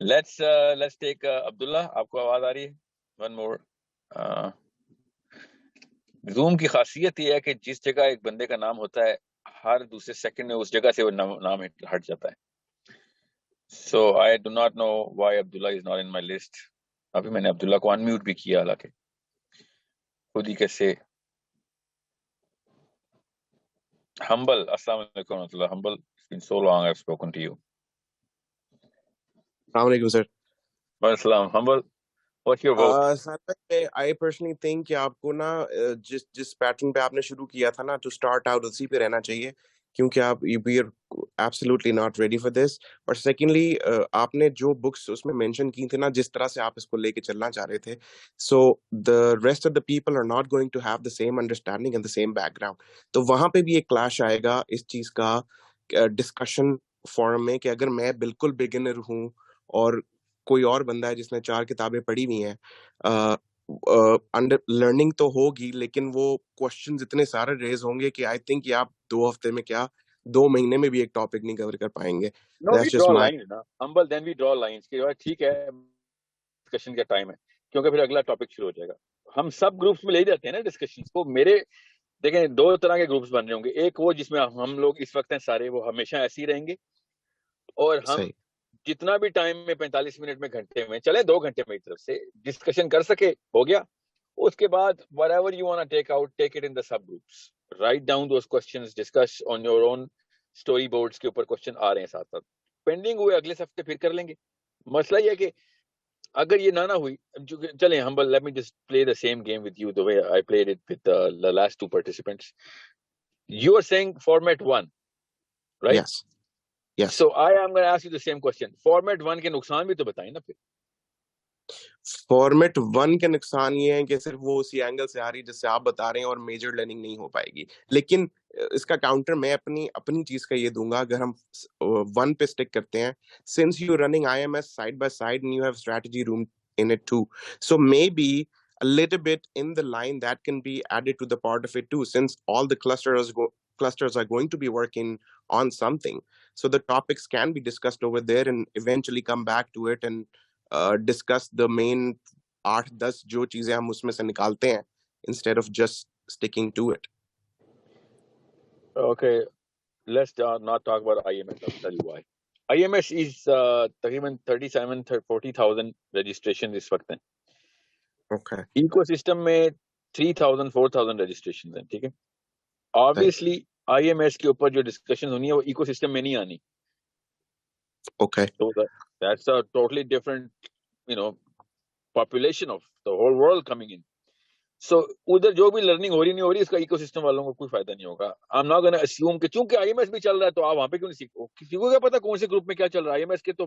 لیٹس ٹیک عبداللہ. آپ کو آواز آ رہی ہے؟ One more. زوم کی خاصیت یہ ہے کہ جس جگہ ایک بندے کا نام ہوتا ہے ہر دوسرے سیکنڈ میں اس جگہ سے وہ نام ہٹ جاتا ہے. So I do not know why Abdullah is not in my list. ابھی میں نے عبداللہ کو انمیوٹ بھی کیا حالانکہ خود ہی کیسے. Humble, Assalamu alaikum warahmatullah. Humble, it's been so long I've spoken to you. Assalamu alaikum, sir. Assalam. Humble, what's your vote? Sir, I personally think کہ آپ کو نا جس پیٹرن پہ آپ نے شروع کیا تھا نا to start out اسی پہ رہنا چاہیے کیونکہ آپ we are absolutely not ready for this. اور secondly آپ نے جو books اس میں mention کی تھی نا جس طرح سے آپ اس کو لے کے چلنا چاہ رہے تھے so the rest of the people are not going to have the same understanding and the same background. تو وہاں پہ بھی ایک clash آئے گا اس چیز کا discussion forum میں کہ اگر میں بالکل beginner ہوں اور کوئی اور بندہ ہے جس نے 4 کتابیں پڑھی ہوئی ہیں انڈر لرننگ تو ہوگی لیکن وہ کوشچنز اتنے سارے ریز ہوں گے کہ آئی تھنک کہ آپ 2 ہفتے میں کیا 2 مہینے میں بھی ایک ٹاپک نہیں کور کر پائیں گے. ٹھیک ہے ڈسکشن کا ٹائم ہے کیونکہ پھر اگلا ٹاپک شروع ہو جائے گا. ہم سب گروپس میں لے جاتے ہیں نا ڈسکشن کو. میرے دیکھیں 2 طرح کے گروپس بن رہے ہوں گے. ایک وہ جس میں ہم لوگ اس وقت ہیں سارے وہ ہمیشہ ایسے ہی رہیں گے اور ہم جتنا بھی ٹائم میں 45 منٹ میں گھنٹے میں چلے 2 گھنٹے میں ایک طرف سے ڈسکشن کر سکے ہو گیا. اس کے بعد whatever you want to take out take it in the sub groups, write down those questions, discuss on your own story boards کے اوپر کوشچن آ رہے ہیں ساتھ ساتھ پینڈنگ ہوئے اگلے ہفتے پھر کر لیں گے. مسئلہ یہ ہے کہ اگر یہ نہ ہوئی چلیں Humble, let me just play the same game with you the way I played it with the last 2 participants. You are saying format 1, right? Yes. So I am going to ask you the same question. Format 1 کے نقصان بھی تو بتائیں نا. پھر format 1 کے نقصان یہ ہے کہ صرف وہ اسی اینگل سے آ رہی جس سے آپ بتا رہے ہیں اور میجر لرننگ نہیں ہو پائے گی. لیکن اس کا کاؤنٹر میں اپنی چیز کا یہ دوں گا اگر ہم 1 پہ اسٹک کرتے ہیں since you running IMS side by side and you have strategy room in it too, so maybe a little bit in the line that can be added to the part of it too since all the clusters are going to be working on something, so the topics can be discussed over there and eventually come back to it and discuss the main 8-10 جو چیزیں ہم اس میں سے نکالتے ہیں instead of just sticking to it. Okay, let's not talk about IMS. I'll tell you why. IMS is تقریباً 37-40,000 registration اس وقت ہیں. Okay. Ecosystem میں 3,000-4,000 registration ہیں. ٹھیک ہے. Obviously IMS کے اوپر جو ڈسکشن ہونی ہے وہ ایکوسسٹم میں نہیں آنی. Okay. So that's a totally different, population of the whole world coming in. So ادھر جو بھی لرننگ ہو رہی نہیں ہو رہی اس کا ایکو سسٹم والوں کو کوئی فائدہ نہیں ہوگا. I'm not gonna assume کہ چونکہ IMS بھی چل رہا ہے تو آپ وہاں پہ کیوں نہیں سیکھو. کسی کو کیا پتا کون سے گروپ میں کیا چل رہا ہے. IMS کے تو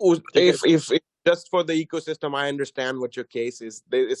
If just for the ecosystem, I understand what your case is. There is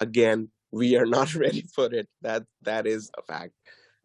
again we are not ready for it. That is a fact.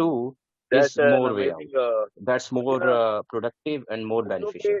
2 is more way out. That's more productive and more beneficial.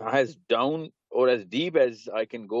as down or as deep as I can go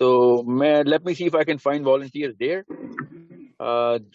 So let me see if I can find volunteers there,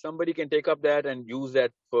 somebody can take up that and use that for,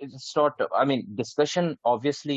It's not, I mean, discussion obviously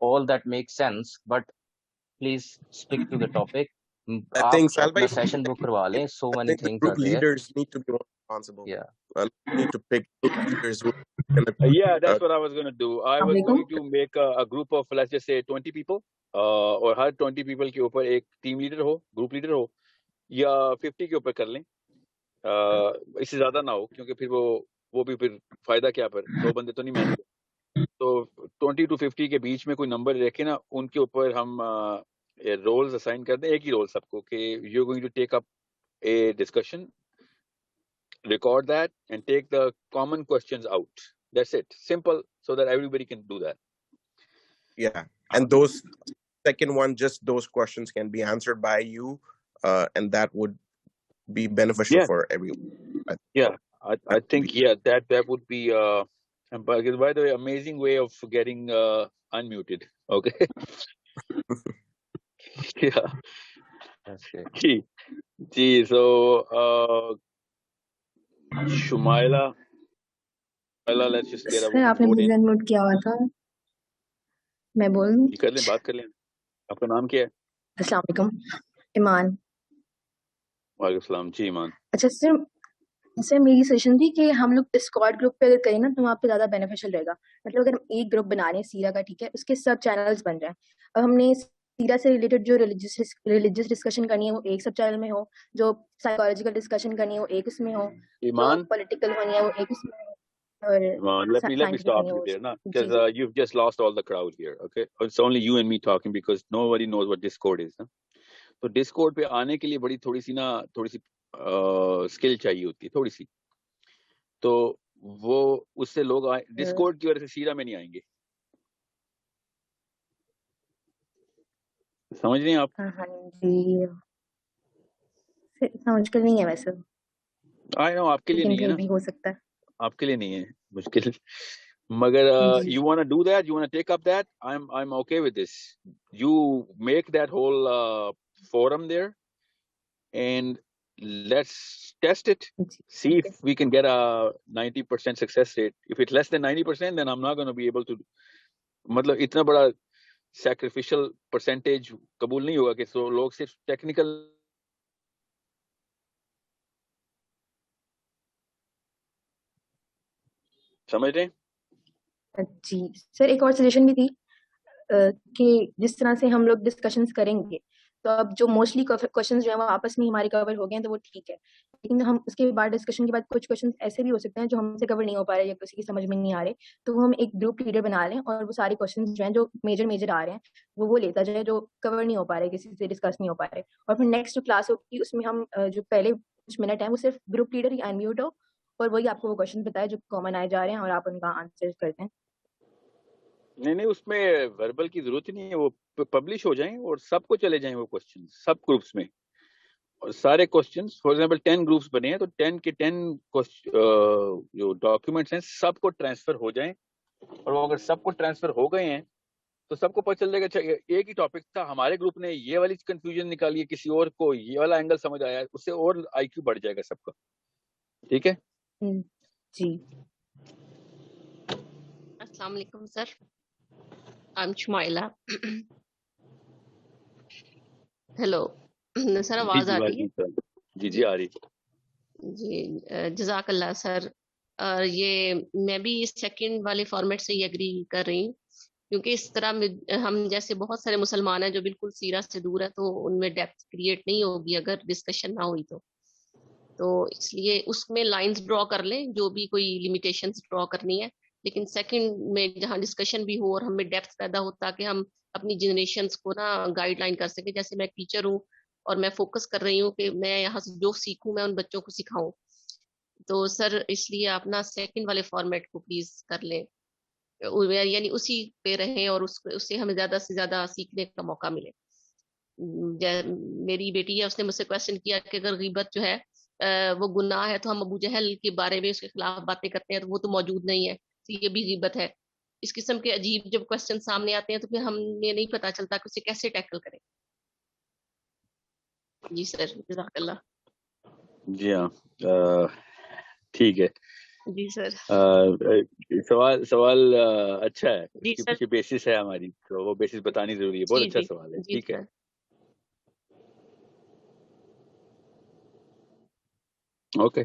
all that makes sense, but please stick to the topic I آپ think Sal اپنا bhai, session بک کروا لیں. So I many think the things group are there. leaders need to be more responsible. Yeah. Need to pick group leaders who are gonna Yeah, that's what I was going to do. I was Assalamualaikum. going to make a group of, let's just say, 20 people. اور ہر 20 people کے اوپر ایک team leader ہو, group leader ہو, یا 50 کے اوپر کر لیں. اس سے زیادہ نہ ہو, کیونکہ پھر وہ بھی پھر فائدہ کیا, پر 2 بندے تو نہیں مینج. تو 20 to 50 کے بیچ میں کوئی نمبر رکھے نا, ان کے اوپر ہم رولز اسائن کر دیں, ایک ہی رول سب کو, کہ you going to take up a discussion, record that and take the common questions out. That's it. Simple, so that everybody can do that. Yeah, and those second one, just those questions can be answered by you, and that would be beneficial Yeah. for everyone. Yeah, I think that would be by the way, amazing way of getting unmuted. Okay. Yeah. That's great. Gee, so Shumaila, let's just get a سر آپ نے woman مجھے in. Unmute کیا ہوا تھا, میں بولوں؟ جی کر لیں, بات کر لیں. آپ کا نام کیا ہے؟ السلام علیکم. ایمان. وعلیکم السلام. جی ایمان. اچھا سر میری سجیشن تھی کہ ہم لوگ ڈسکارڈ گروپ پہ اگر کریں نا تو وہاں پہ زیادہ بینیفیشل رہے گا. مطلب اگر ہم ایک گروپ بنا رہے ہیں سیرا کا, ٹھیک ہے, اس کے سب چینلز بن رہے ہیں. اب ہم نے سیرا سے ریلیٹڈ جو ریلیجیس ڈسکشن کرنی ہے وہ ایک سب چینل میں ہو, جو سائیکالوجیکل ڈسکشن کرنی ہے وہ ایک اس میں ہو, جو پولیٹیکل ہونی ہے وہ ایک اس میں ہو, اور Let me stop you there, na, because you've just lost all the crowd here. Okay, it's only you and me talking because nobody knows what Discord is. تو Discord پہ آنے کے لیے تھوڑی سی اسکل چاہیے ہوتی ہے, تھوڑی سی. تو وہ اس سے لوگ Discord کی وجہ سے سیرا میں نہیں آئیں گے. سمجھ رہے ہیں آپ؟ ہاں جی, سمجھ کر نہیں ہے ویسے. I know آپ کے لیے نہیں ہے نا, بھی ہو سکتا ہے آپ کے لیے نہیں ہے مشکل, مگر you want to do that, you want to take up that, I'm okay with this. You make that whole forum there and let's test it, see if we can get a 90% success rate. If it's less than 90%, then I'm not going to be able to, مطلب اتنا بڑا sacrificial percentage قبول نہیں ہوگا کہ سو لوگ صرف technical. سمجھ رہے ہیں؟ جی سر, ایک اور سجیشن بھی تھی کہ جس طرح سے ہم لوگ ڈسکشنز کریں گے تو اب جو موسٹلی کوشچنز جو ہیں وہ آپس میں ہمارے کور ہو گئے ہیں تو وہ ٹھیک ہے, لیکن ہم اس کے بعد ڈسکشن کے بعد کچھ کوشچنز ایسے بھی ہو سکتے ہیں جو ہم سے کور نہیں ہو پا رہے یا کسی کی سمجھ میں نہیں آ رہے, تو ہم ایک گروپ لیڈر بنا لیں اور وہ سارے کوشچنز جو ہیں جو میجر آ رہے ہیں وہ لیتا جائے, جو کور نہیں ہو پا رہے, کسی سے ڈسکس نہیں ہو پا رہے, اور پھر نیکسٹ جو کلاس ہوگی اس میں ہم جو پہلے کچھ منٹ ہیں وہ صرف گروپ لیڈر ہی انمیوٹ ہو اور وہی آپ کو وہ کوشچن بتائے جو کامن آئے جا رہے ہیں اور آپ ان کا آنسر کرتے ہیں. نہیں, اس میں وربل کی ضرورت ہی نہیں ہے, وہ پبلش ہو جائیں اور سب کو چلے جائیں وہ کوسچن سب گروپس میں, اور سارے کوسچنس فار ایگزامپل 10 گروپس بنے ہیں تو 10 کے 10 جو ڈاکیومنٹس ہیں سب کو ٹرانسفر ہو جائیں, اور وہ اگر سب کو ٹرانسفر ہو گئے ہیں تو سب کو پتہ چل جائے گا. اچھا ایک ہی ٹاپک تھا, ہمارے گروپ نے یہ والی کنفیوژن نکالی ہے, کسی اور کو یہ والا اینگل سمجھ آیا, اس سے اور آئی کیو بڑھ جائے گا سب کا. ٹھیک ہے جی. السلام علیکم سر, I'm Shumaila. ہیلو سر, آواز آ رہی ہے؟ جی آ رہی. جی جزاک اللہ سر. یہ میں بھی اس سیکنڈ والے فارمیٹ سے ہی اگری کر رہی ہوں, کیونکہ اس طرح ہم جیسے بہت سارے مسلمان ہیں جو بالکل سیرا سے دور ہے, تو ان میں ڈیپتھ کریٹ نہیں ہوگی اگر ڈسکشن نہ ہوئی تو اس لیے اس میں لائنز ڈرا کر لیں جو بھی کوئی لیمیٹیشنز ڈرا کرنی ہے, لیکن سیکنڈ میں جہاں ڈسکشن بھی ہو اور ہمیں ڈیپتھ پیدا ہو تاکہ ہم اپنی جنریشنز کو نا گائیڈ لائن کر سکیں. جیسے میں ٹیچر ہوں اور میں فوکس کر رہی ہوں کہ میں یہاں سے جو سیکھوں میں ان بچوں کو سکھاؤں, تو سر اس لیے آپ نا سیکنڈ والے فارمیٹ کو پلیز کر لیں, یعنی اسی پہ رہیں اور اس سے ہمیں زیادہ سے زیادہ سیکھنے کا موقع ملے. میری بیٹی ہے, اس نے مجھ سے کویشچن کیا کہ اگر غیبت جو ہے وہ گناہ ہے تو ہم ابو جہل کے بارے میں اس کے خلاف باتیں کرتے ہیں تو وہ تو موجود نہیں ہے, تو یہ بھی غیبت ہے. اس قسم کے عجیب جب کویشچن سامنے آتے ہیں تو پھر ہمیں نہیں پتا چلتا کہ اسے کیسے ٹیکل کریں. جی سر, جزاک اللہ. جی ہاں ٹھیک ہے. جی سر, سوال اچھا ہے, جی اس سر, کی بیسس ہے ہماری, تو وہ بیسس بتانی ضروری ہے. بہت اچھا سوال ہے. ٹھیک ہے. Okay.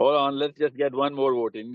Hold on, let's just get one more vote in.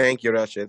Thank you, Rashid.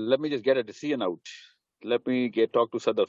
let me just get a decision out. Let me talk to Sadaf.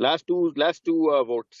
Last two votes.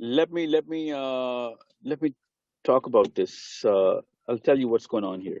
let me talk about this. I'll tell you what's going on here.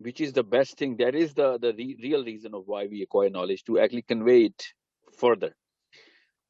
which is the best thing, that is the real reason of why we acquire knowledge, to actually convey it further.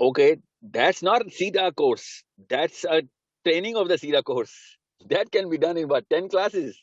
okay, that's not Sira course, that's a training of the Sira course that can be done in what 10 classes,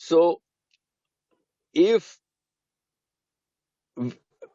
So if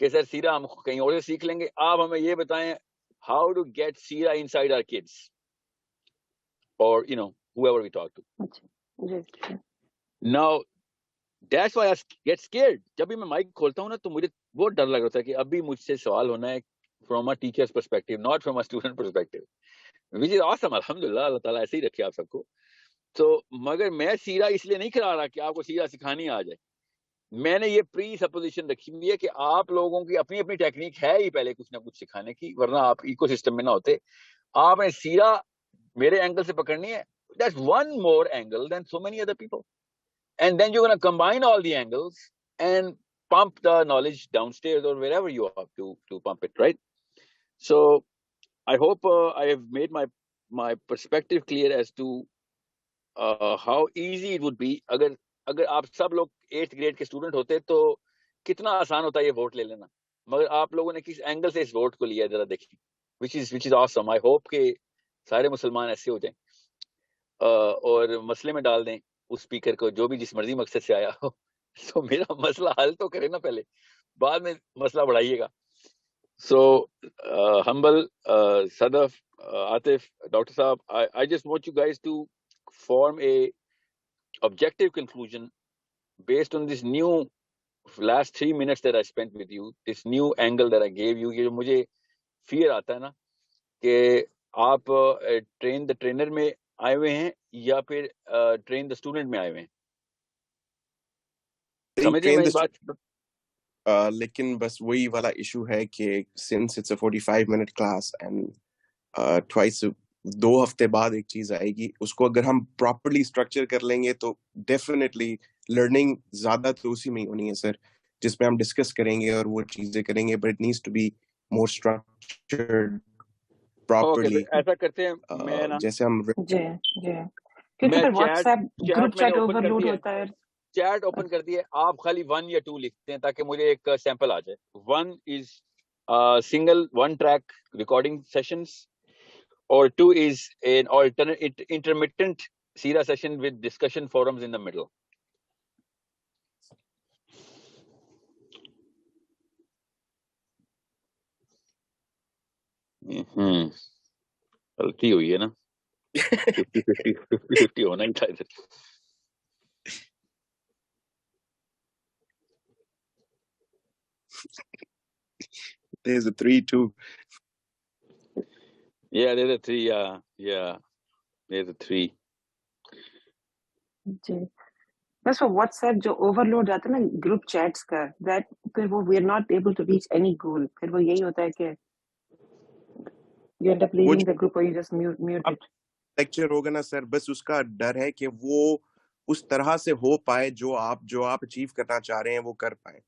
کہ سر سیرا ہم کہیں اور سے سیکھ لیں گے, آپ ہمیں یہ بتائیں how to get Sierra inside our kids or whoever we talk to. Now that's why I get scared. جب بھی میں مائک کھولتا ہوں نا تو مجھے بہت ڈر لگ رہا ہے کہ ابھی مجھ سے سوال ہونا ہے from a teacher's perspective, not from a student perspective, which is awesome. الحمدللہ, اللہ تعالیٰ ایسے ہی رکھے آپ سب کو. تو مگر میں سیرا اس لیے نہیں کرا رہا کہ آپ کو سیرا سکھانی آ جائے. میں نے یہ پری سپوزیشن رکھی ہوئی ہے کہ آپ لوگوں کی اپنی اپنی ٹیکنیک ہے ہی پہلے کچھ نہ کچھ سکھانے کی, ورنہ آپ ایکو سسٹم میں نہ ہوتے. آپ نے سیرا میرے اینگل سے پکڑنی ہے, that's one more angle than so many other people. And then you're going to combine all the angles and pump the knowledge downstairs or wherever you have to pump it, right? So I hope I have made my perspective clear as to how easy it would be اگر آپ سب لوگ 8th grade کے student ہوتے تو کتنا آسان ہوتا ہے یہ ووٹ لے لینا. مگر آپ لوگوں نے کس اینگل سے اس ووٹ کو لیا ذرا دیکھیں, which is awesome. I hope کہ سارے مسلمان ایسے ہو جائیں اور مسئلے میں ڈال دیں اس اسپیکر کو جو بھی جس مرضی مقصد سے آیا ہو. تو میرا مسئلہ حل تو کرے نا پہلے, بعد میں مسئلہ بڑھائیے گا. So humble, Sadaf, Atif, Dr. Saab, I just want you guys to form a objective conclusion based on this new last 3 minutes that I spent with you, this new angle that I gave you. یہ جو مجھے fear آتا ہے نا کہ آپ train the trainer میں آئے ہوئے ہیں یا پھر train the student میں آئے ہوئے ہیں. سمجھے میری بات؟ لیکن بس وہی والا ایشو ہے کہ since it's a 45-minute class and twice 2 ہفتے بعد ایک چیز آئے گی, اس کو اگر ہم پراپرلی اسٹرکچر کر لیں گے تو ڈیفینیٹلی لرننگ زیادہ تو اسی میں ہی ہونی ہے سر, جس میں ہم ڈسکس کریں گے اور وہ چیزیں کریں گے, but it needs to be more structured properly. ایسا کرتے ہیں میں نا جیسے ہم چیٹ اوپن کر دیے, آپ خالی 1 یا 2 لکھتے ہیں تاکہ مجھے ایک سیمپل آ جائے. 1 is single 1 track recording sessions or 2 is an alternate intermittent Sira session with discussion forums in the middle. غلطی ہوئی ہے نا, 50-50 ہونا ہی تھا ادھر. There's a 3 too. Yeah, there's a 3. Yeah, there's a 3. جی بس وہ واٹس ایپ جو اوور لوڈ جاتا ہے نا گروپ چیٹس کا, دیٹ پھر وہ we are not able to reach any goal. پھر وہ یہی ہوتا ہے کہ you end up leaving the group اور you just mute it. Lecture ہوگا نا سر, بس اس کا ڈر ہے کہ وہ اس طرح سے ہو پائے جو آپ اچیو کرنا چاہ رہے ہیں وہ کر پائیں.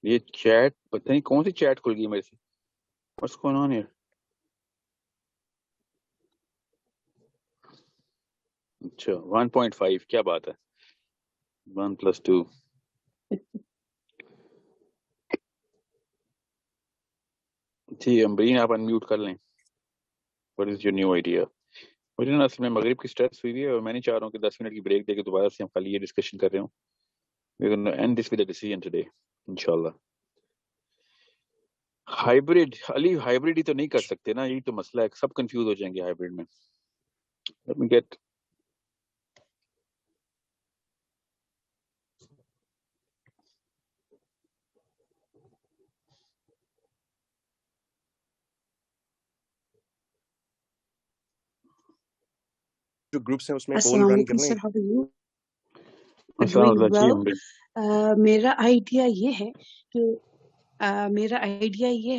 یہ چیٹ پتہ نہیں کون سی چیٹ کھل گئی میرے سے. What's going on here? اچھا 1.5 کیا بات ہے, 1+2. جی امبرین آپ انمیوٹ کر لیں. What is your new idea? مجھے نا اصل میں مغرب کی اسٹریس ہوئی ہے اور میں نہیں چاہ رہا ہوں کہ 10 منٹ کی بریک دے کے دوبارہ سے ہم خالی یہ ڈسکشن کر رہے ہوں. We're going to end this with a decision today, inshallah. Hybrid Ali, hybrid ہی تو نہیں کر سکتے نا, یہی تو مسئلہ ہے, سب کنفیوز ہو جائیں گے ہائبرڈ میں. Let me get جو گروپس ہیں اس میں پول رن کر لیں. السلام علیکم. میرا آئیڈیا یہ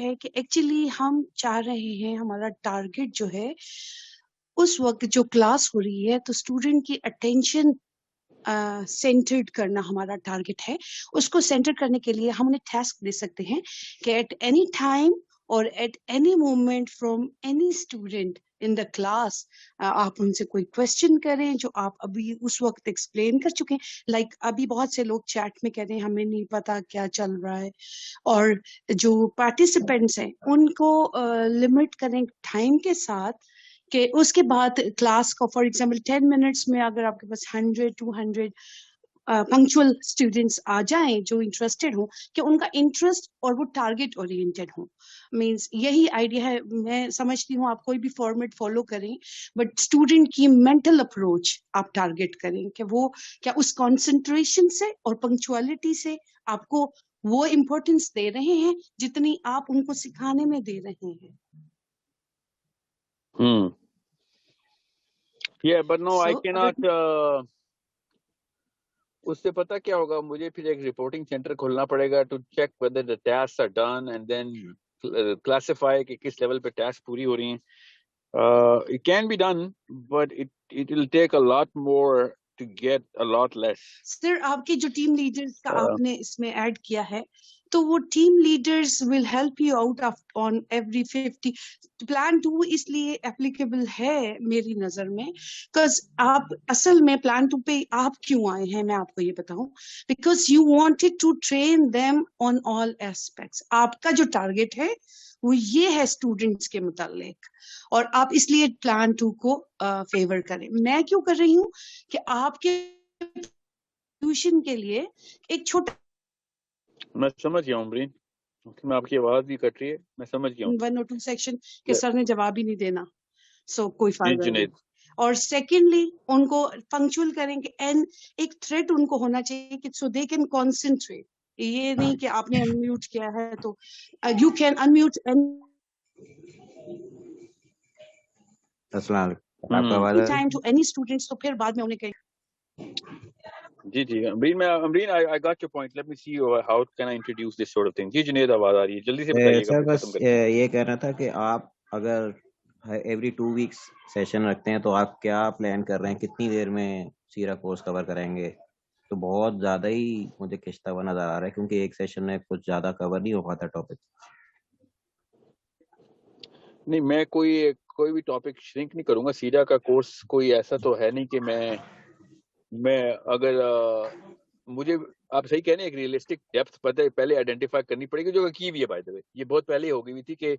ہے کہ ایکچولی ہم چاہ رہے ہیں ہمارا ٹارگٹ جو ہے اس وقت جو کلاس ہو رہی ہے تو اسٹوڈنٹ کی اٹینشن سینٹرڈ کرنا ہمارا ٹارگٹ ہے. اس کو سینٹر کرنے کے لیے ہم انہیں ٹاسک دے سکتے ہیں کہ ایٹ اینی ٹائم اور at any moment from any student in the class آپ ان سے کوئی کوشچن کریں جو آپ ابھی اس وقت ایکسپلین کر چکے ہیں. لائک ابھی بہت سے لوگ چیٹ میں کہہ رہے ہیں ہمیں نہیں پتا کیا چل رہا ہے, اور جو پارٹیسپینٹس ہیں ان کو لمٹ کریں ٹائم کے ساتھ کہ اس کے بعد کلاس کا فار ایگزامپل 10 منٹس میں اگر آپ کے پاس 100-200 پنکچوئل اسٹوڈینٹس آ جائیں جو انٹرسٹیڈ ہوں, کہ ان کا انٹرسٹ اور وہ ٹارگیٹ اورینٹیڈ ہوں. مینس یہی آئیڈیا ہے. میں سمجھتی ہوں آپ کوئی بھی فارمیٹ فالو کریں بٹ اسٹوڈنٹ کی مینٹل اپروچ آپ ٹارگیٹ کریں کہ وہ کیا اس کانسنٹریشن سے اور پنکچوالٹی سے آپ کو وہ امپورٹینس دے رہے ہیں جتنی آپ ان کو سکھانے میں دے رہے ہیں. Yeah, but no, I So, cannot. اس سے پتہ کیا ہوگا, مجھے پھر ایک رپورٹنگ سینٹر کھولنا پڑے گا to check whether the tasks are done and then classify کہ کس لیول پہ ٹاسک پوری ہو رہی ہیں. It can be done, but it will take a lot more to get a lot less. سر آپ کی جو ٹیم لیڈرز کا آپ نے اس میں ایڈ کیا ہے تو وہ team leaders will help you out on every 50. Plan 2 اس لیے اپلیکیبل ہے میری نظر میں بیکاز آپ اصل میں پلان 2 پہ آپ کیوں آئے ہیں میں آپ کو یہ بتاؤں, because you wanted to train them on all aspects. آپ کا جو ٹارگیٹ ہے وہ یہ ہے اسٹوڈینٹس کے متعلق, اور آپ اس لیے پلان 2 کو فیور کریں. میں کیوں کر رہی ہوں کہ آپ کے ٹیوشن کے لیے ایک چھوٹا, میں سمجھ گیا ہوں برین, میں آپ کی آواز بھی کٹ رہی ہے, میں سمجھ گیا ہوں. 1 اور 2 سیکشن کے سر نے جواب ہی نہیں دینا, سو کوئی فائدہ نہیں. جنید, اور سیکنڈلی ان کو پنکچوئل کریں کہ ایک تھریٹ ان کو ہونا چاہیے کہ سو دے کین کانسنٹریٹ. یہ نہیں کہ آپ نے انمیوٹ کیا ہے تو یو کین انمیوٹ. السلام علیکم, آپ کا آواز آ ٹائم ٹو اینی اسٹوڈنٹس تو پھر بعد میں انہیں کہیں. جی امرین, I got your point. Let me see how can I introduce this sort of thing. جی جنید, آواز آ رہی ہے, جلدی سے بتائیے گا. سر بس یہ کہنا تھا کہ آپ اگر ایوری 2 ویکس سیشن رکھتے ہیں تو آپ کیا پلان کر رہے ہیں, کتنی دیر میں سیرا کورس کور کریں گے؟ تو بہت زیادہ ہی مجھے کھنچتا ہوا نظر آ رہا ہے کیونکہ ایک سیشن میں کچھ زیادہ کور نہیں ہو پاتا ٹاپک. نہیں, میں کوئی بھی ٹاپک شرنک نہیں کروں گا. سیرا کا کورس کوئی ایسا تو ہے نہیں کہ میں اگر مجھے آپ صحیح کہہ رہے ہیں, ایک ریئلسٹک ڈیپتھ پہلے آئیڈینٹیفائی کرنی پڑے گی, جو کی بھی ہے بائی دا وے. یہ بہت پہلے ہو گئی تھی کہ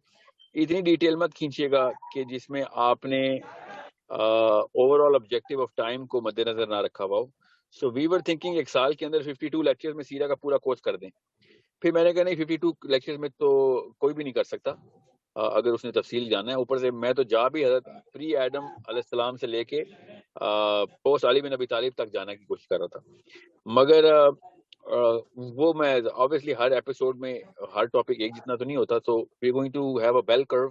اتنی ڈیٹیل مت کھینچیے گا کہ جس میں آپ نے over all objective of time کو مد نظر نہ رکھا ہوا ہو. سو وی ور تھنکنگ ایک سال کے اندر 52 لیکچر میں سیرا کا پورا کورس کر دیں. پھر میں نے کہا نہیں, 52 لیکچر میں تو کوئی بھی نہیں کر سکتا اگر اس نے تفصیل جانا ہے. اوپر سے میں تو جا بھی حضرت پری ایڈم علیہ السلام سے لے کے پوسٹ علی بن ابی طالب تک جانے کی کوشش کر رہا تھا, مگر وہ میں obviously ہر ایپیسوڈ میں ہر ٹاپک ایک جتنا تو نہیں ہوتا. تو we are going to have a bell curve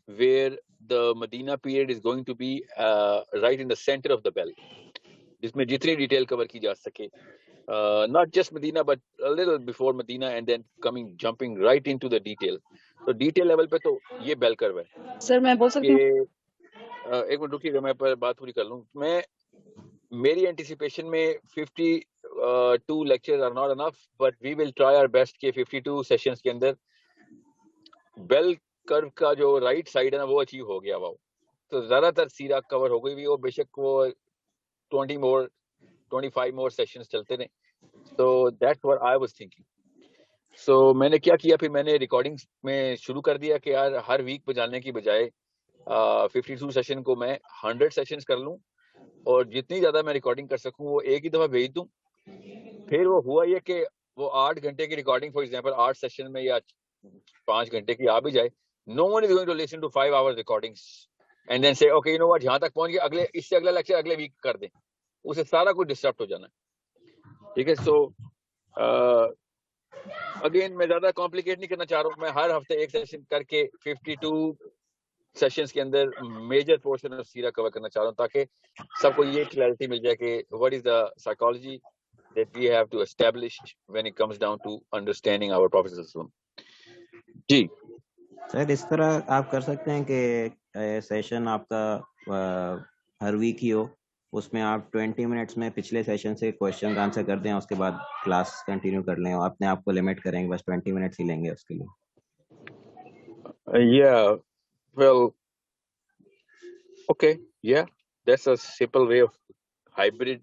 where the Medina period is going to be right in the centre of the bell, جس میں جتنی ڈیٹیل کور کی جا سکے, not just Medina but a little before Medina and then jumping right into the detail. تو detail level پہ تو یہ بیل کرو ہے. سر میں بول سکتی ہوں, ایک منٹ رکیے گا, میں بات پوری کر لوں. میری اینٹیسپیشن میں 52 lectures are not enough, but we will try our best کہ 52 سیشنز کے اندر بیل کرو کا جو رائٹ سائڈ ہے نا وہ اچیو ہو گیا. تو زیادہ تر سیرا کور ہو گئی بھی, وہ بے شک وہ 25 more sessions چلتے رہے. So that's what I was thinking. So میں نے کیا کیا, پھر میں نے ریکارڈنگ میں شروع کر دیا کہ یار ہر ویک پہ جانے کی بجائے 52 سیشن کو میں 100 سیشنز کر لوں, اور جتنی زیادہ میں ریکارڈنگ کر سکوں وہ ایک ہی دفعہ بھیج دوں. پھر وہ ہوا یہ کہ وہ 8 گھنٹے کی ریکارڈنگ فار ایگزامپل 8 سیشن میں یا 5 گھنٹے کی آ بھی جائے, no one is going to listen to 5 hours recordings and then say okay you know what یہاں تک پہنچ گیا, اس سے اگلا لیکچر اگلے ویک کر دیں. اسے سارا کچھ ڈسٹرپٹ ہو جانا ہے. ٹھیک ہے, سو اگین میں زیادہ کمپلیکیٹ نہیں کرنا چاہ رہا ہوں. میں ہر ہفتے ایک سیشن کر کے 52 سیشنز کے اندر میجر پورشن آف سیرا کور کرنا چاہ رہا ہوں, تاکہ سب کو یہ کلیئرٹی مل جائے کہ what is the psychology that we have to establish when it comes down to understanding our Prophet sallallahu alaihi wasallam. جی سر اس طرح آپ کر سکتے ہیں کہ سیشن آپ کا ہر ویک ہی ہو, اس میں آپ 20 منٹس میں پچھلے سیشن سے کوشچن آنسر کر دیں, اس کے بعد کلاس کنٹینیو کر لیں, اپنے آپ کو لمٹ کریں گے, بس 20 منٹس ہی لیں گے اس کے لیے. Yeah, well, okay, yeah, that's a simple way of hybrid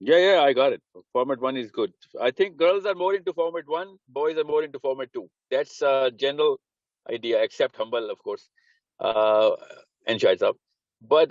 Yeah, I got it. Format 1 is good. I think girls are more into format 1, boys are more into format 2. That's a general idea, except Humble, of course, and Shahid Saab. But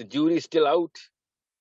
jury still out.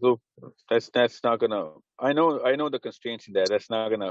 So that's not gonna. I know the constraints in there. That's not gonna.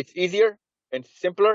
It's easier and simpler.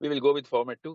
we will go with format 2.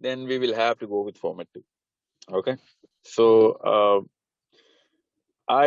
then we will have to go with format 2. Okay, so I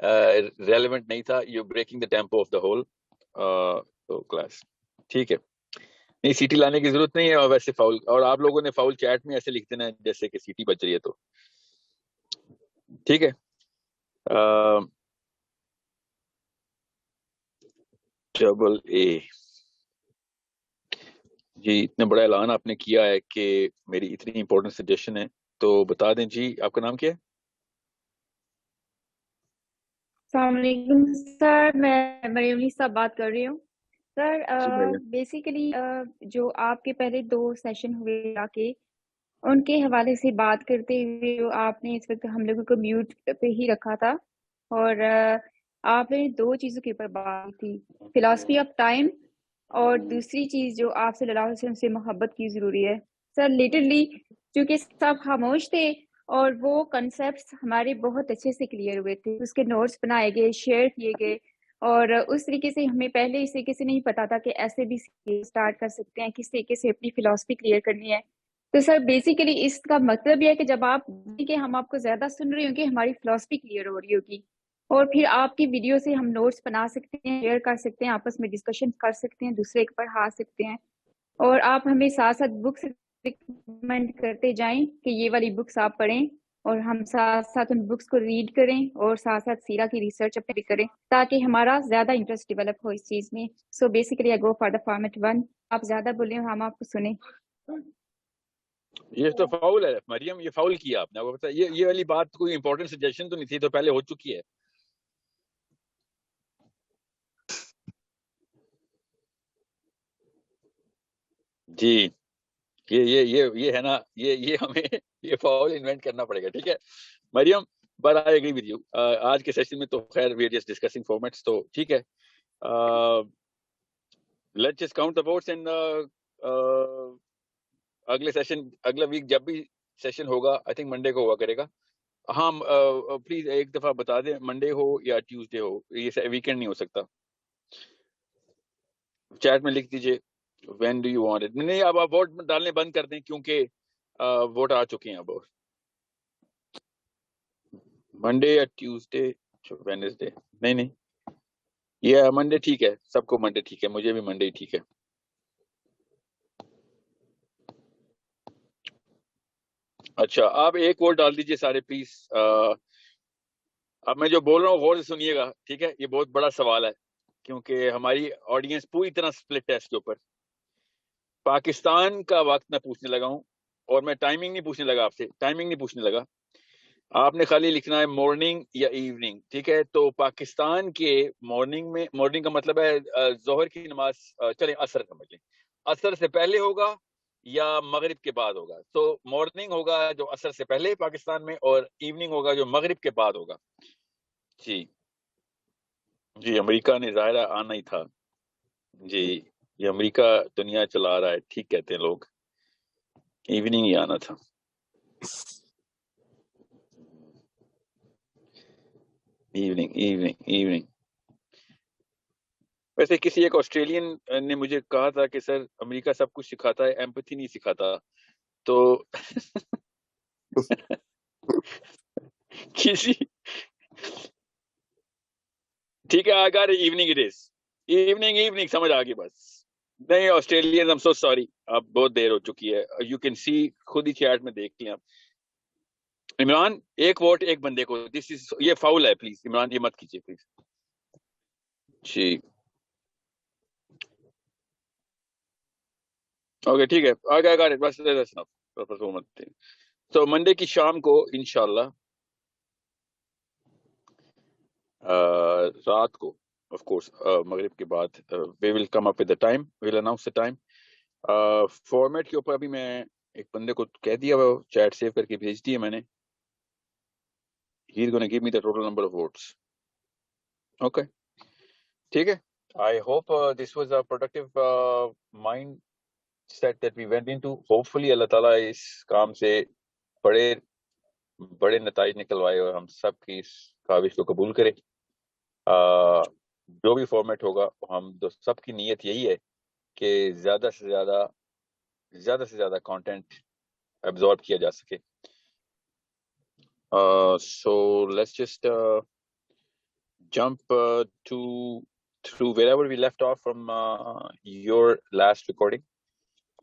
relevant نہیں تھا. You breaking the tempo of the whole class. ٹھیک ہے, نہیں سیٹی لانے کی ضرورت نہیں ہے. اور ویسے فاؤل, اور آپ لوگوں نے فاؤل چیٹ میں ایسے لکھ دینا جیسے کہ سیٹی بج رہی ہے. تو ٹھیک ہے. ڈبل اے جی, اتنا بڑا اعلان آپ نے کیا ہے کہ میری اتنی امپورٹنٹ سجیشن ہے, تو بتا دیں جی آپ کا نام کیا ہے؟ السلام علیکم سر, میں مریم نیسا بات کر رہی ہوں. سر جی بھیا. بیسیکلی جو آپ کے پہلے 2 سیشن ہوئے آ کے ان کے حوالے سے بات کرتے ہوئے جو آپ نے اس وقت ہم لوگوں کو میوٹ پہ ہی رکھا تھا, اور آپ نے 2 چیزوں کے اوپر بات کی, فلاسفی آف ٹائم اور دوسری چیز جو آپ صلی اللہ علیہ وسلم سے محبت کی ضروری ہے. سر لیٹرلی چونکہ سب خاموش تھے اور وہ کنسیپٹس ہمارے بہت اچھے سے کلیئر ہوئے تھے, اس کے نوٹس بنائے گئے, شیئر کیے گئے, اور اس طریقے سے ہمیں پہلے اس طریقے سے نہیں پتا تھا کہ ایسے بھی اسٹارٹ کر سکتے ہیں, کس طریقے سے اپنی فلاسفی کلیئر کرنی ہے. تو سر بیسیکلی اس کا مطلب یہ ہے کہ جب آپ کہ ہم آپ کو زیادہ سن رہے ہوں گے, ہماری فلاسفی کلیئر ہو رہی ہوگی, اور پھر آپ کی ویڈیو سے ہم نوٹس بنا سکتے ہیں, شیئر کر سکتے ہیں, آپس میں ڈسکشن کر سکتے ہیں, دوسرے کے پڑھا سکتے ہیں, اور آپ ہمیں ساتھ ساتھ بکس ریکمینڈ کرتے جائیں کہ یہ والی بکس آپ پڑھیں, اور ہم ساتھ ساتھ ان بکس کو ریڈ کریں, اور ساتھ ساتھ سیرہ کی ریسرچ اپنے بھی کریں تاکہ ہمارا زیادہ انٹرسٹ ڈیولپ ہو اس چیز میں. So basically I go for the format 1. آپ زیادہ بولیں, ہم آپ کو سنیں. یہ تو فاؤل ہے مریم, یہ فاؤل کیا آپ نے. آپ کو پتا یہ والی بات کوئی امپورٹنٹ سجیشن تو نہیں تھی, تو پہلے ہو چکی ہے. جی یہ ہے نا, یہ ہمیں یہ فاؤل انوینٹ کرنا پڑے گا. ٹھیک ہے Maryam, but I agree with you. آج کے سیشن میں تو خیر we are just discussing formats, تو ٹھیک ہے. Let's just count the votes, and اگلے سیشن اگلا ویک جب بھی سیشن ہوگا, آئی تھنک منڈے کو ہوا کرے گا. ہاں پلیز ایک دفعہ بتا دیں, منڈے ہو یا ٹیوزڈے ہو, یہ ویکینڈ نہیں ہو سکتا. چیٹ میں لکھ دیجئے when do you want it. نہیں, اب آپ ووٹ ڈالنے بند کر دیں کیونکہ ووٹ آ چکے ہیں. اب منڈے یا ٹیوزڈے, وینسڈے, نہیں یہ منڈے ٹھیک ہے, سب کو منڈے ٹھیک ہے, مجھے بھی منڈے ٹھیک ہے. اچھا, آپ ایک ووٹ ڈال دیجئے سارے پلیز. اب میں جو بول رہا ہوں غور سے سنیے گا, ٹھیک ہے. یہ بہت بڑا سوال ہے کیونکہ ہماری آڈینس پوری طرح سپلٹ ہے اس کے اوپر. پاکستان کا وقت میں پوچھنے لگا ہوں, اور میں ٹائمنگ نہیں پوچھنے لگا آپ سے, ٹائمنگ نہیں پوچھنے لگا. آپ نے خالی لکھنا ہے مارننگ یا ایوننگ, ٹھیک ہے. تو پاکستان کے مارننگ میں, مارننگ کا مطلب ہے ظہر کی نماز, چلیں عصر سمجھ لیں, عصر سے پہلے ہوگا یا مغرب کے بعد ہوگا. تو مارننگ ہوگا جو عصر سے پہلے پاکستان میں, اور ایوننگ ہوگا جو مغرب کے بعد ہوگا. جی امریکہ نے ظاہرہ آنا ہی تھا. جی یہ امریکہ دنیا چلا رہا ہے, ٹھیک کہتے ہیں لوگ, ایوننگ ہی آنا تھا. ایوننگ. ویسے کسی ایک آسٹریلین نے مجھے کہا تھا کہ سر امریکہ سب کچھ سکھاتا ہے, ایمپتھی نہیں سکھاتا. تو کسی ٹھیک ہے, اگر ایوننگ اٹ از, ایوننگ سمجھ آ گئی بس. نہیں آسٹریلین, I'm so sorry, اب بہت دیر ہو چکی ہے. یو کین سی, خود ہی چیٹ میں دیکھ لیں آپ. عمران, ایک ووٹ ایک بندے کو, دس از, یہ فاؤل ہے, پلیز عمران یہ مت کیجیے پلیز. جی اوکے ٹھیک ہے, آگے بس مت. تو منڈے کی شام کو انشاءاللہ, رات کو of course مغرب کے بعد, we will come up with the time, we will announce the time. Format کے اوپر ابھی میں ایک بندے کو کہہ دیا, وہ چیٹ سیو کر کے بھیج دی ہے میں نے. he is going to give me the total number of votes. Okay ٹھیک ہے. I hope this was a productive mind set that we went into. Hopefully اللہ تعالیٰ اس کام سے بڑے نتائج نکلوائے اور ہم سب کی اس کاوش کو قبول کرے. جو بھی فارمیٹ ہوگا, ہم سب کی نیت یہی ہے کہ زیادہ سے زیادہ کانٹینٹ ایبزارب کیا جا سکے. So let's just jump through wherever we left off from your last recording.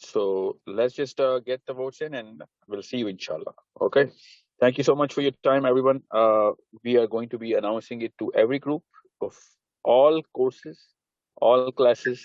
so let's just get the votes in and we'll see you inshallah. Okay, thank you so much for your time everyone. We are going to be announcing it to every group of all courses, all classes.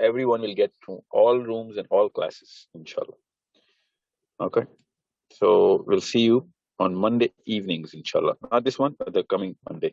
everyone will get to all rooms and all classes inshallah. Okay, so we'll see you on Monday evenings inshallah, not this one but the coming Monday.